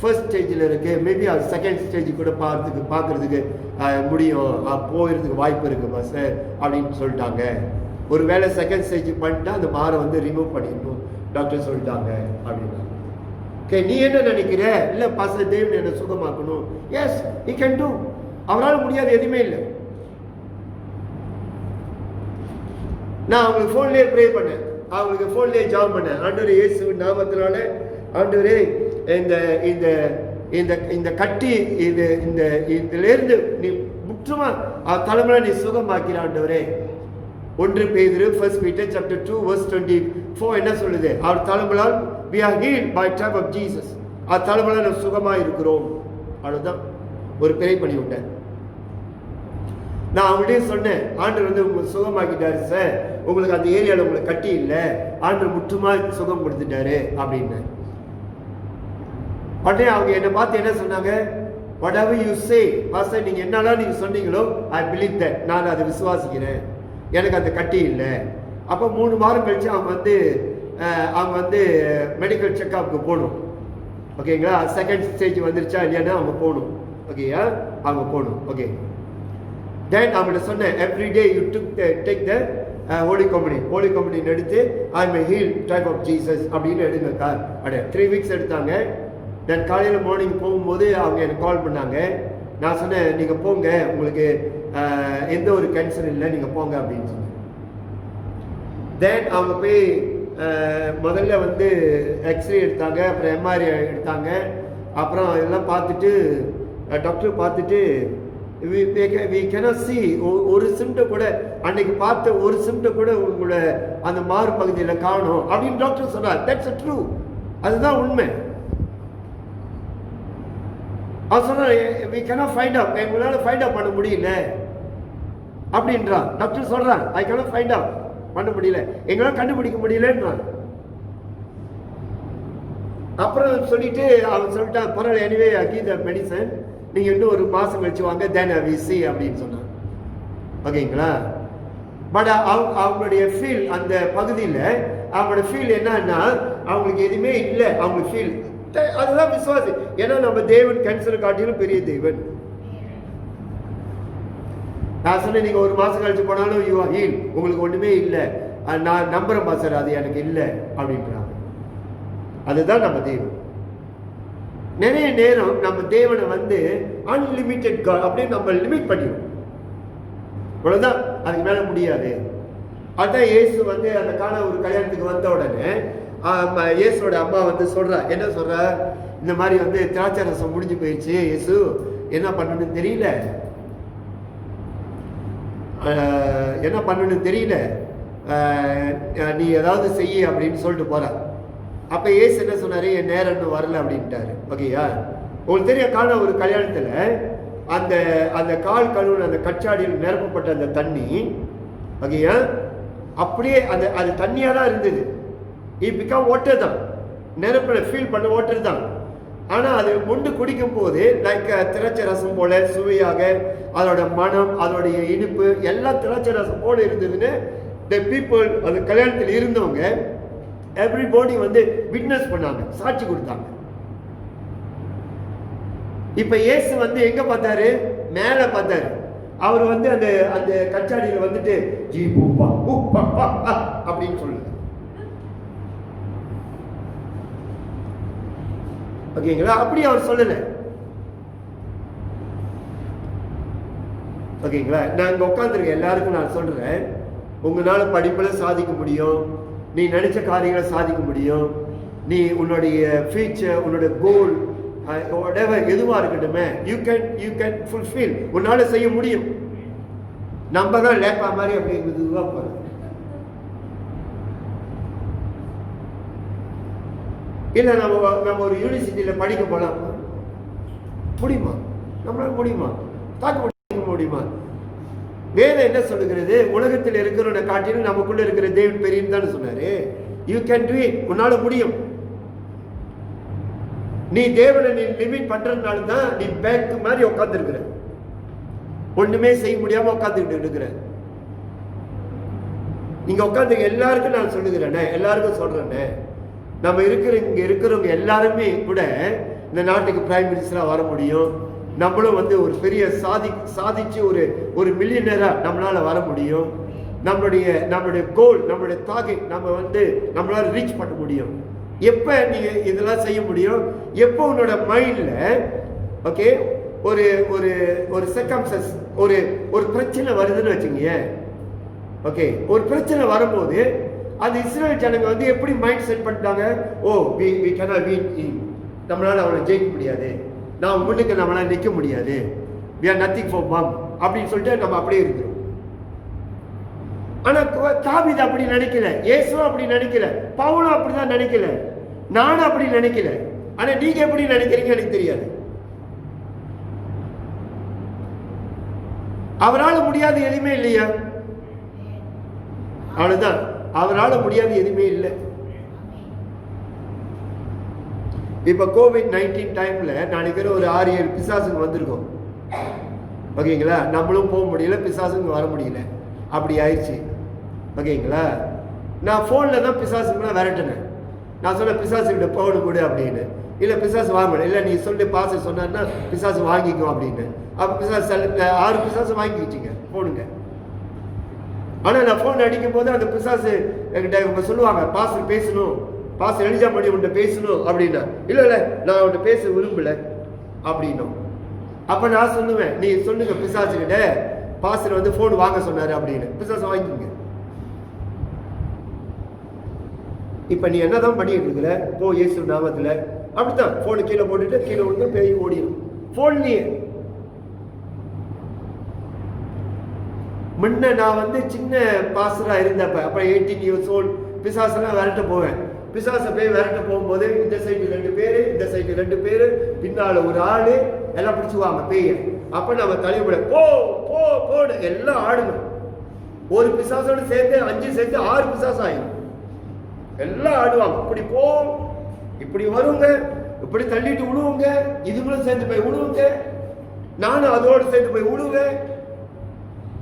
ஃபர்ஸ்ட் ஸ்டேஜில் இருக்கு, மேபி அது செகண்ட் ஸ்டேஜ் கூட பார்க்கறதுக்கு முடியும், போகிறதுக்கு வாய்ப்பு இருக்கு பாஸ்டர் அப்படின்னு சொல்லிட்டாங்க. ஒரு வேளை செகண்ட் ஸ்டேஜ் பண்ணிட்டா அந்த மாரை வந்து ரிமூவ் பண்ணிடணும் டாக்டர் சொல்லிட்டாங்க அப்படின்னா. ஓகே, நீ என்ன நினைக்கிற? இல்லை பாஸ்டர் தேவன் என்ன சுகமாக்கணும். Yes, he can do. அவரால் முடியாது எதுவுமே இல்லை. நான் அவங்களுக்கு ஃபோன்லேயே ப்ரே பண்ணேன், அவங்களுக்கு ஃபோன்லேயே ஜாப் பண்ணேன். ஆண்டவரே இயேசுவின் நாமத்தினால ஆண்டவரே இந்த இந்த இந்த இந்த கட்டி இதுலேருந்து நீ முற்றுமா தலைமுறை நீ சுகமாக்கிற ஆண்டவரே. 1 பேதுரு 1 Peter chapter 2 verse 24 என்ன சொல்லுது? அவர் தலைமுறையால் we are healed by type of Jesus. அவர் தலைமுறையால் நாம் சுகமாக இருக்கிறோம். அவ்வளோதான், ஒரு ப்ரே பண்ணி விட்டேன். நான் அவங்கள்டே சொன்னேன், ஆண்டவர் வந்து உங்களுக்கு சுகமாக்கிட்டாரு சார், உங்களுக்கு அந்த ஏரியாவில் உங்களுக்கு கட்டி இல்லை, ஆண்டவர் முற்றுமா சுகம் கொடுத்துட்டாரு அப்படின்னு. உடனே அவங்க என்னை பார்த்து என்ன சொன்னாங்க? whatever you say, pastor நீங்க என்னலாம் நீங்க சொன்னீங்களோ, I believe that, நான் அதை விசுவாசிக்கிறேன், எனக்கு அந்த கட்டி இல்லை. அப்போ 3 வாரம் கழிச்சு அவங்க வந்து மெடிக்கல் செக்அப்க்கு போகணும். ஓகேங்களா? செகண்ட் ஸ்டேஜ் வந்துருச்சா இல்லையானா அவங்க போகணும். ஓகேயா? அவங்க போகணும். ஓகே, தென் அவங்கள்ட்ட சொன்னேன், everyday you take the holy communion எடுத்து I my heal type of Jesus அப்படின்னு எடுங்க. 3 வீக்ஸ் எடுத்தாங்க. தென் காலையில் மார்னிங் போகும்போது அவங்க எனக்கு கால் பண்ணாங்க. நான் சொன்னேன், நீங்கள் போங்க, உங்களுக்கு எந்த ஒரு கேன்சர் இல்லை, நீங்கள் போங்க அப்படின்னு சொன்னேன். தென் அவங்க போய் முதல்ல வந்து எக்ஸ்ரே எடுத்தாங்க, அப்புறம் எம்ஆர்ஐ எடுத்தாங்க. அப்புறம் எல்லாம் பார்த்துட்டு டாக்டர் பார்த்துட்டு we cannot see ஒரு சிம்டம் கூட, அன்னைக்கு பார்த்த ஒரு சிம்டம் கூட உங்களோட அந்த மாறு பகுதியில் காணும் அப்படின்னு டாக்டர் சொன்னார். தட்ஸ் ட்ரூ, அதுதான் உண்மை. அவர் சொன்னார், we cannot find out, எங்களால் ஃபைண்ட் அவுட் பண்ண முடியல அப்படின்றான். டாக்டர் சொல்றான், I cannot find out, பண்ண முடியல, எங்களால் கண்டுபிடிக்க முடியலன்றான். அப்புறம் சொல்லிட்டு அவன் சொல்லிட்டான், பரவாயில்ல, anyway I give the medicine, நீங்கள் இன்னும் ஒரு மாதம் கழிச்சு வாங்க, then we see அப்படின்னு சொன்னான். ஓகேங்களா? பட் அவங்களுடைய ஃபீல் அந்த பகுதியில் அவங்களோட ஃபீல் என்னன்னா, அவங்களுக்கு எதுவுமே இல்லை, அவங்களுக்கு ஃபீல் அதுதான் விசுவாசி. ஏன்னா நம்ம தேவன் கேன்சர் காட்டிலும் பெரிய தேவன். நான் சொன்னேன், நீங்கள் ஒரு மாதம் கழிச்சு போனாலும் யூ ஆர் ஹீல், உங்களுக்கு ஒன்றுமே இல்லை, நான் நம்புகிறேன் பாஸ்டர், அது எனக்கு இல்லை அப்படின்றாங்க. அதுதான் நம்ம தேவன். நிறைய நேரம் நம்ம தேவனை வந்து அன்லிமிட்டெட் காட் அப்படின்னு நம்ம லிமிட் பண்ணிடுவோம். அவ்வளோதான், அதுக்கு மேலே முடியாது. அதுதான் இயேசு வந்து அந்த ஒரு கல்யாணத்துக்கு வந்த உடனே இயேசுவோட அம்மா வந்து சொல்றா, என்ன சொல்றா, இந்த மாதிரி வந்து திராட்சை ரசம் முடிஞ்சு போயிடுச்சு, இயேசு என்ன பண்ணணும்னு தெரியல, நீ ஏதாவது செய்ய அப்படின்னு சொல்லிட்டு போற. அப்ப இயேசு என்ன சொன்னாரு, என் நேரம் இன்னும் வரல அப்படின்ட்டாரு. ஓகேயா? உங்களுக்கு தெரியும், ஒரு கல்யாணத்துல அந்த கால் கழுவுன அந்த கச்சாடியில் நிரப்பப்பட்ட அந்த தண்ணி, ஓகேயா, அப்படியே அது தண்ணியா தான் இருந்தது. இட் பிகம் வாட்டர் தான், நிரப்ப ஃபீல் பண்ண வாட்டர் தான். ஆனா அது முண்டு குடிக்கும் போது லைக் திராட்சை ரசம் போல சுவையாக, அதோட மனம், அதோடைய இனிப்பு எல்லாம் திராட்சை ரசம் போல இருந்ததுன்னு தி பீப்புள், அந்த கல்யாணத்தில் இருந்தவங்க எவ்ரிபடி வந்து விட்னஸ் பண்ணாங்க, சாட்சி கொடுத்தாங்க. இப்ப இயேசு வந்து எங்க பார்த்தாரு, மேல பார்த்தாரு. அவர் வந்து அந்த கச்சாடியில வந்துட்டு ஜீ பூப்பா அப்படின்னு சொல்லுங்க. ஓகேங்களா? அப்படி அவர் சொல்லல. ஓகேங்களா? நான் இங்க உட்காந்துருக்கேன், எல்லாருக்கும் நான் சொல்றேன், உங்களால படிப்புல சாதிக்க முடியும், நீ நினைச்ச காரியங்களை சாதிக்க முடியும், நீ உன்னுடைய ஃபியூச்சர், உன்னோட கோல் எதுவா இருக்கட்டுமே, யூ கேன் ஃபுல்ஃபில், உன்னால செய்ய முடியும். நம்ம தான் லேப்பா மாதிரி அப்படி இதுவா போறோம். இல்லை நம்ம ஒரு யூனிவர்சிட்டியில் படிக்க போகலாம், முடியுமா? நம்மளால முடியுமா? தாக்க முடியுமா? வேதம் என்ன சொல்லுகிறது, உலகத்தில் இருக்கிறவனை காட்டிலும் நமக்குள்ள இருக்கிற தேவன் பெரியன்னு தானே சொன்னாரு. யூ கேன் டு இட், உன்னால முடியும். நீ தேவனை நீ லிமிட் பண்றதுனால தான் நீ பேக் மாதிரி உட்கார்ந்து இருக்கிற, ஒண்ணுமே செய்ய முடியாம உட்கார்ந்துட்டு இருக்கிற. இங்க உட்காந்து எல்லாருக்கும் நான் சொல்லுகிறேன், எல்லாருக்கும் சொல்றேன், நம்ம இங்க இருக்கிறவங்க எல்லாருமே கூட இந்த நாட்டுக்கு பிரைம் மினிஸ்டரா வர முடியும். நம்மளும் வந்து ஒரு பெரிய சாதிச்சு ஒரு மில்லியனரா நம்மளால வர முடியும். நம்மளுடைய கோல், நம்மளுடைய டார்கெட் நம்ம வந்து நம்மளால ரீச் பண்ண முடியும். எப்ப நீங்க இதெல்லாம் செய்ய முடியும், எப்போ உன்னோட மைண்ட்ல ஓகே ஒரு ஒரு ஒரு சர்க்கம்ஸ்டன்ஸ், ஒரு பிரச்சனை வருதுன்னு வச்சுக்கீங்க. ஓகே, ஒரு பிரச்சனை வரும்போது அந்த இஸ்ரேல் ஜனங்க வந்து எப்படி மைண்ட் செட் பண்ணிட்டாங்க, ஓ we cannot win, நம்மளால அவனை ஜெயிக்க முடியாது, நான் முன்னுக்கு நம்மளால நிற்க முடியாது, we are nothing for bomb அப்படின்னு சொல்லிட்டு நம்ம அப்படியே இருக்கிறோம். ஆனா தாவீது அப்படி நினைக்கல, இயேசுவும் அப்படி நினைக்கல, பவுலும் அப்படிதான் நினைக்கல, நானும் அப்படி நினைக்கல. ஆனா நீங்க எப்படி நினைக்கிறீங்க எனக்கு தெரியாது. அவரால் முடியாது எதுவுமே இல்லையா? அவ்வளவுதான், அவரால் முடியாது எதுவுமே இல்லை. இப்போ COVID-19 டைம்ல நாளைக்கு ஒரு 6-7 பிசாசுங்க வந்திருக்கோம். ஓகேங்களா? நம்மளும் போக முடியல, பிசாசுங்க வர முடியல, அப்படி ஆயிடுச்சு. ஓகேங்களா? நான் ஃபோனில் தான் பிசாசுங்களாம் விரட்டினேன். நான் சொன்னேன் பிசாசுக்கிட்ட போகணும் கூட அப்படின்னு. இல்லை பிசாசு வாங்கணும், இல்லை நீ சொல்லி பாச சொன்னா பிசாசு வாங்கிக்கும் அப்படின்னு. அப்போ பிசாசு 6 பிசாசு வாங்கிக்கிச்சிங்க போனுங்க. ஆனால் நான் ஃபோன் அடிக்கும் போது அந்த பிசாசு என்கிட்ட இவங்க சொல்லுவாங்க, பாஸ்டர் பேசணும், பாஸ்டர் எலிஜா பண்ணி உன்ட்ட பேசணும் அப்படின்னா. இல்லை இல்லை நான் உன்ட்ட பேச விரும்பல அப்படின்னும். அப்போ நான் சொல்லுவேன், நீ சொல்லுங்க பிசாசுக்கிட்ட பாஸ்டர் வந்து ஃபோன் வாங்க சொன்னாரு அப்படின்னு. பிசாசு வாங்கிக்கோங்க. இப்போ நீ என்னதான் பண்ணிட்டு இருக்கிற? போ இயேசு நாமத்தில். அப்படித்தான் ஃபோனு கீழே போட்டுட்டு கீழே விட்டு பேய் ஓடிடும் ஃபோன்லயே. முன்ன நான் வந்து சின்ன பாஸ்டராக இருந்தப்ப, அப்போ 18 years old, பிசாசெல்லாம் விரட்ட போவேன். பிசாசை போய் விரட்ட போகும்போது இந்த சைடு 2 பேர், இந்த சைடு 2 பேர், பின்னால் ஒரு ஆள், எல்லாம் பிடிச்சுவாங்க பேய. அப்போ நம்ம தலைமுறை போ போ போடு எல்லாம் ஆடணும். ஒரு பிசாசோடு சேர்த்து 5 சேர்த்து 6 பிசாசு ஆயிடும். எல்லாம் ஆடுவாங்க. இப்படி போ, இப்படி வருங்க, இப்படி தள்ளிட்டு விடுவோங்க, இதுங்களும் சேர்ந்து போய் விடுவோங்க, நானும் அதோடு சேர்ந்து போய் விடுவேன்.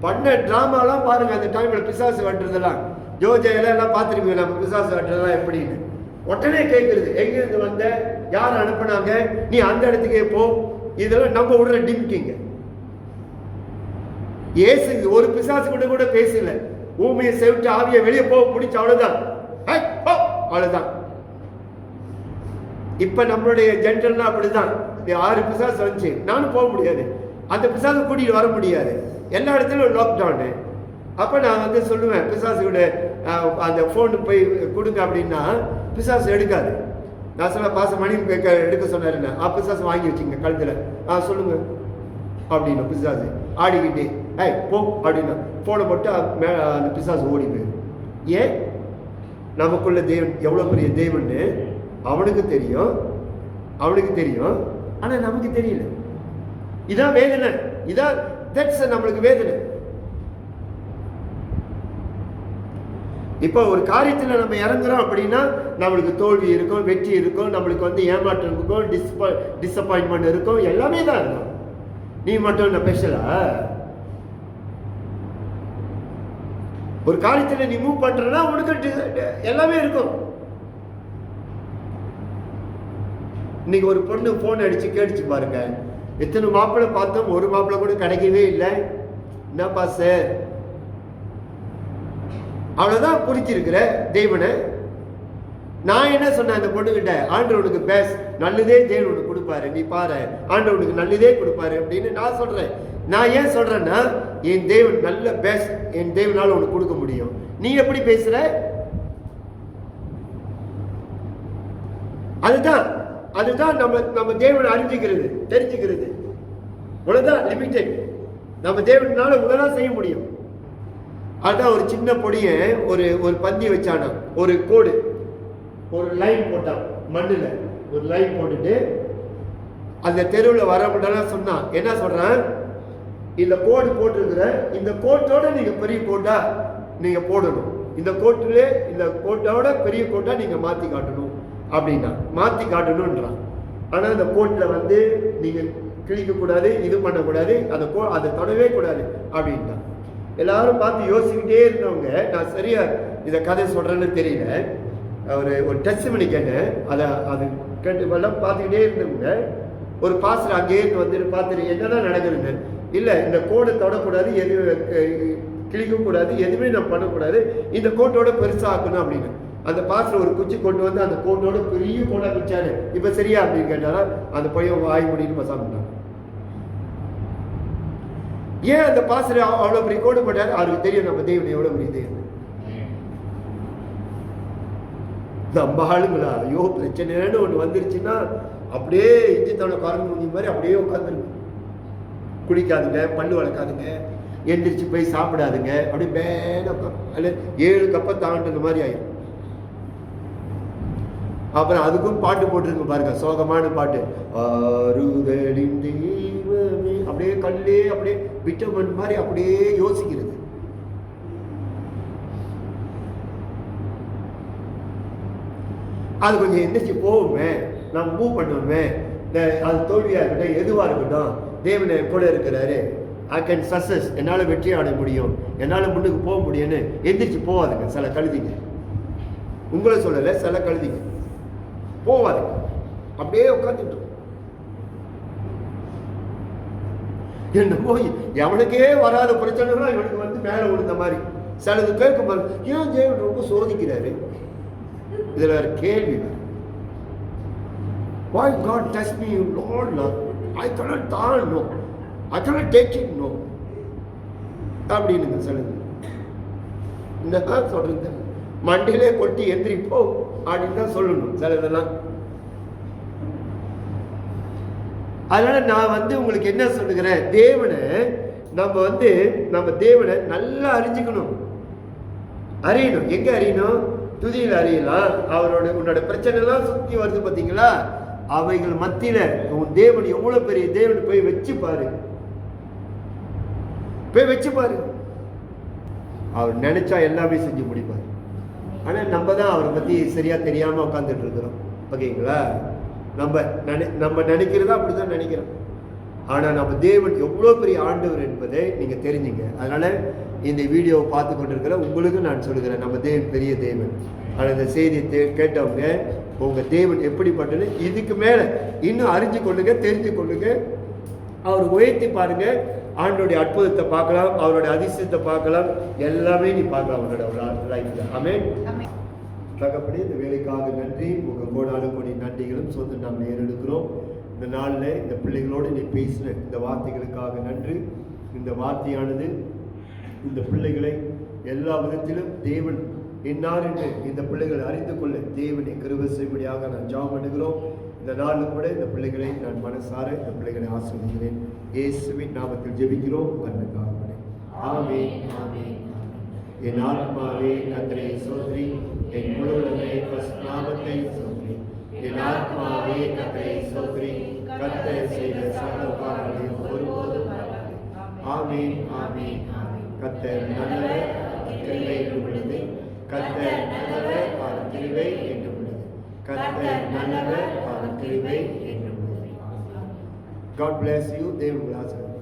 பண்ண டிராமாலாம் பாருங்க. அந்த டைம்ல பிசாசு கட்டுறதெல்லாம் ஜோஜையெல்லாம் பார்த்துருப்பீங்க. நம்ம பிசாசு கட்டுறதெல்லாம் எப்படின்னு உடனே கேட்கறது, எங்கிருந்து வந்த, யார் அனுப்புனாங்க, நீ அந்த இடத்துக்கே போ. இதெல்லாம் நம்ம விடுற டிம்கிங்க. ஏசு ஒரு பிசாசு கூட பேசல. ஊமையை செவிட்டு ஆவியை வெளியே போக முடிச்சு, அவ்வளவுதான், அவ்வளவுதான். இப்ப நம்மளுடைய ஜென்ரல்னா அப்படிதான். 6 பிசாசு வந்துச்சு, நானும் போக முடியாது, அந்த பிசாசு கூட்டிட்டு வர முடியாது, எல்லா இடத்துலையும் லாக்டவுனு. அப்போ நான் வந்து சொல்லுவேன், பிசாசுயோட அந்த ஃபோனு போய் கொடுங்க அப்படின்னா பிசாசு எடுக்காது. நான் சொல்ல பாச மணி எடுக்க சொன்னாருன்னு, பிசாசு வாங்கி வச்சுங்க கழுத்தில், சொல்லுங்க அப்படின்னு பிசாசு ஆடிக்கிட்டு போ அப்படின்னா ஃபோனை போட்டு அந்த பிசாசு ஓடி போயிடும். ஏன்? நமக்குள்ள தேவன் எவ்வளோ பெரிய தேவன்னு அவனுக்கு தெரியும், அவனுக்கு தெரியும், ஆனால் நமக்கு தெரியல. இதான் வேதனை, இதான் நம்மளுக்கு வேதனை. இப்போ ஒரு காரியத்தில் நம்ம இறங்குறோம் அப்படின்னா நம்மளுக்கு தோல்வி இருக்கும், வெற்றி இருக்கும், நம்மளுக்கு வந்து ஏமாற்றம் இருக்கும், டிசப்பாயின்மெண்ட் இருக்கும், எல்லாமே தான் இருக்கும். நீ மட்டும் என்ன ஸ்பெஷலா? ஒரு காரியத்தில் நீ மூவ் பண்றனா உனக்கு எல்லாமே இருக்கும். இன்னைக்கு ஒரு பொண்ணு போன் அடிச்சு கேட்டுச்சு பாருங்க, எத்தனை மாப்பிள்ளை பார்த்தோம், ஒரு மாப்பிள்ளை கூட கிடைக்கவே இல்லை. என்னப்பா சார், அவ்வளவுதான் பிடிச்சிருக்கிற தேவனை. நான் என்ன சொன்னேன் அந்த பொண்ணுகிட்ட, ஆண்டவனுக்கு பேஸ் நல்லதே தேவன் உனக்கு கொடுப்பாரு, நீ பாரு ஆண்டவனுக்கு நல்லதே கொடுப்பாரு அப்படின்னு நான் சொல்றேன். நான் ஏன் சொல்றேன்னா, என் தேவன் நல்ல பேஸ், என் தேவனால உனக்கு கொடுக்க முடியும். நீ எப்படி பேசுற? அதுதான் நம்ம தேவனை அறிஞ்சிக்கிறது, தெரிஞ்சுக்கிறது. இவ்வளவுதான் லிமிட்டட். நம்ம தேவனால இவ்வளவுதான் செய்ய முடியும். அதான் ஒரு சின்ன பொடிய ஒரு பந்தி வச்சானா, ஒரு கோடு, ஒரு லைன் போட்டான் மண்ணுல, ஒரு லைன் போட்டுட்டு அந்த தெருவில் வர முடியல சொன்னான். என்ன சொல்றான், இந்த கோடு போட்டிருக்கிற இந்த கோட்டோட நீங்க பெரிய கோட்டா நீங்க போடணும், இந்த கோட்டுல இந்த கோட்டோட பெரிய கோட்டா நீங்க மாத்தி காட்டணும் அப்படின்னா, மாத்தி காட்டணும்ன்றான். ஆனா அந்த கோட்ல வந்து நீங்க கிழிக்க கூடாது, இது பண்ணக்கூடாது, அதை தொடவே கூடாது அப்படின்ட்டான். எல்லாரும் பார்த்து யோசிக்கிட்டே இருந்தவங்க, நான் சரியா இதை கதை சொல்றேன்னு தெரியல, ஒரு டெஸ்ட் பண்ணி கேட்டேன், அது கேட்டு எல்லாம் பார்த்துக்கிட்டே இருந்தவங்க, ஒரு பாஸ்டர் அங்கேயிருந்து வந்துட்டு பார்த்துட்டு என்னதான் நடக்குதுன்னு, இல்லை இந்த கோடை தொடக்கூடாது, எது கிழிக்கக்கூடாது, எதுவுமே நான் பண்ணக்கூடாது, இந்த கோட்டோட பெருசாக்கணும் அப்படின்னு. அந்த பாஸ்டர் ஒரு குச்சி கொண்டு வந்து அந்த கோட்டோட பெரிய கோடா குச்சாரு. இப்போ சரியா அப்படின்னு கேட்டாரா, அந்த பையன் வாய் முடின்னு பசாமிட்டான். ஏன் அந்த பாஸ்டர் அவ்வளோ பெரிய கோடு போட்டாரு? அவருக்கு தெரியும் நம்ம தேவன் எவ்வளோ பெரிய தேவன். நம்ம ஆளுங்களா, ஐயோ பிரச்சனைன்னு ஒன்று வந்துருச்சுன்னா அப்படியே இஞ்சி தவணை குரங்கு முடிஞ்ச மாதிரி அப்படியே உட்காந்துருக்கு. குளிக்காதுங்க, பல்லு வளர்க்காதுங்க, எந்திரிச்சு போய் சாப்பிடாதுங்க, அப்படியே மேலே அல்ல 7 கப்பை தாண்டின மாதிரி ஆயிடும். அப்புறம் அதுக்கும் பாட்டு போட்டுருக்கு பாருங்க, சோகமான பாட்டு, ஆறுதலின் தெய்வமே, அப்படியே கல்லே அப்படியே விட்டமன் மாதிரி அப்படியே யோசிக்கிறது. அது கொஞ்சம் எந்திரிச்சு போவோமே, நம்ம மூவ் பண்ணுவோமே, அது தோல்வியாக இருக்கட்டும் எதுவாக இருக்கட்டும், தேவனை கூட இருக்கிறாரு, ஐ கேன் சக்சஸ், என்னால் வெற்றி அடைய முடியும், என்னால் முன்னுக்கு போக முடியும்னு எந்திரிச்சு போவாதுங்க சில கழுதிங்க. உங்களை சொல்லலை, சில கழுதிங்க போவாதுங்க, அப்படியே உட்காந்துட்டு என்ன போய் எவனுக்கே வராத பிரச்சனைலாம் இவனுக்கு வந்து மேலே விழுந்த மாதிரி சிலது கேட்கும் போது ஏன் தேவன் ரொம்ப சோதிக்கிறாரு. இதுல ஒரு கேள்வி, why God test me, Lord, I cannot தாழ், no, I cannot take it, no அப்படின்னு சொல்லுங்க. என்னதான் சொல்றது, மண்டியிலே கொட்டி எந்திரிப்போ அப்படின்னு தான் சொல்லணும் சிலதெல்லாம். அதனால நான் வந்து உங்களுக்கு என்ன சொல்லுகிறேன், தேவனை நம்ம தேவனை நல்லா அறிஞ்சுக்கணும், அறியணும். எங்க அறியணும்? துதியில் அறியலாம். உன்னோட பிரச்சனை எல்லாம் சுத்தி வருது பாத்தீங்களா, அவைகள் மத்தியில உன் தேவன் எவ்வளவு பெரிய தேவன் போய் வச்சு பாரு, அவர் நினைச்சா எல்லாமே செஞ்சு முடிப்பார். ஆனா நம்ம தான் அவரை பத்தி சரியா தெரியாம உட்காந்துட்டு இருக்கிறோம். ஓகேங்களா? நம்ம நினைக்கிறதா அப்படிதான் நினைக்கிறோம். ஆனா நம்ம தேவன் எவ்வளவு பெரிய ஆண்டவர் என்பதை நீங்க தெரிஞ்சுங்க. அதனால இந்த வீடியோவை பார்த்து கொண்டிருக்கிற உங்களுக்கு நான் சொல்லுகிறேன், நம்ம தேவன் பெரிய தேவன். ஆனால் இந்த செய்தியை கேட்டவங்க உங்க தேவன் எப்படிப்பட்டது இதுக்கு மேல இன்னும் அறிஞ்சு கொள்ளுங்க, தெரிஞ்சு கொள்ளுங்க. அவர் உயர்த்தி பாருங்க, ஆண்டோடைய அற்புதத்தை பார்க்கலாம், அவருடைய அதிசயத்தை பார்க்கலாம், எல்லாமே நீ பார்க்கலாம் அவரோட லைஃப்ல. ஆமென். தகப்பனே, இந்த வேலைக்காக நன்றி, உங்கள் கோடான கோடி நன்றிகளும் சொந்த நாம் ஏறெடுக்கிறோம். இந்த நாளில் இந்த பிள்ளைகளோடு நீ பேசின இந்த வார்த்தைகளுக்காக நன்றி. இந்த வார்த்தையானது இந்த பிள்ளைகளை எல்லா விதத்திலும் தேவன் என்னார் என்று இந்த பிள்ளைகளை அறிந்து கொள்ள தேவனை கிருபை செய்யும்படியாக நான் ஜெபம் பண்ணுகிறோம். இந்த நாளில் கூட இந்த பிள்ளைகளை நான் மனசார இந்த பிள்ளைகளை ஆசீர்வதிக்கிறேன். இயேசுவின் நாமத்தில் ஜெபிக்கிறோம். ஆமென். என் ஆத்மாவே கர்த்தரை ஸ்தோத்திரி, என் முழுவதுமே நாமத்தை ஸ்தோத்திரி. என் ஆத்மாவே கர்த்தரை ஸ்தோத்திரி, கர்த்தர் செய்த சகல உபகாரங்களையும் ஒருபோதும் மறவாதே. ஆமென். கர்த்தர் நல்லவர், கிருபை உள்ளது. கர்த்தர் நல்லவர், அவர் கிருபை உள்ளது. கர்த்தர் நல்லவர், அவர் கிருபை உள்ளது. God bless you. தேவன் உங்களை ஆசீர்வதிப்பார்.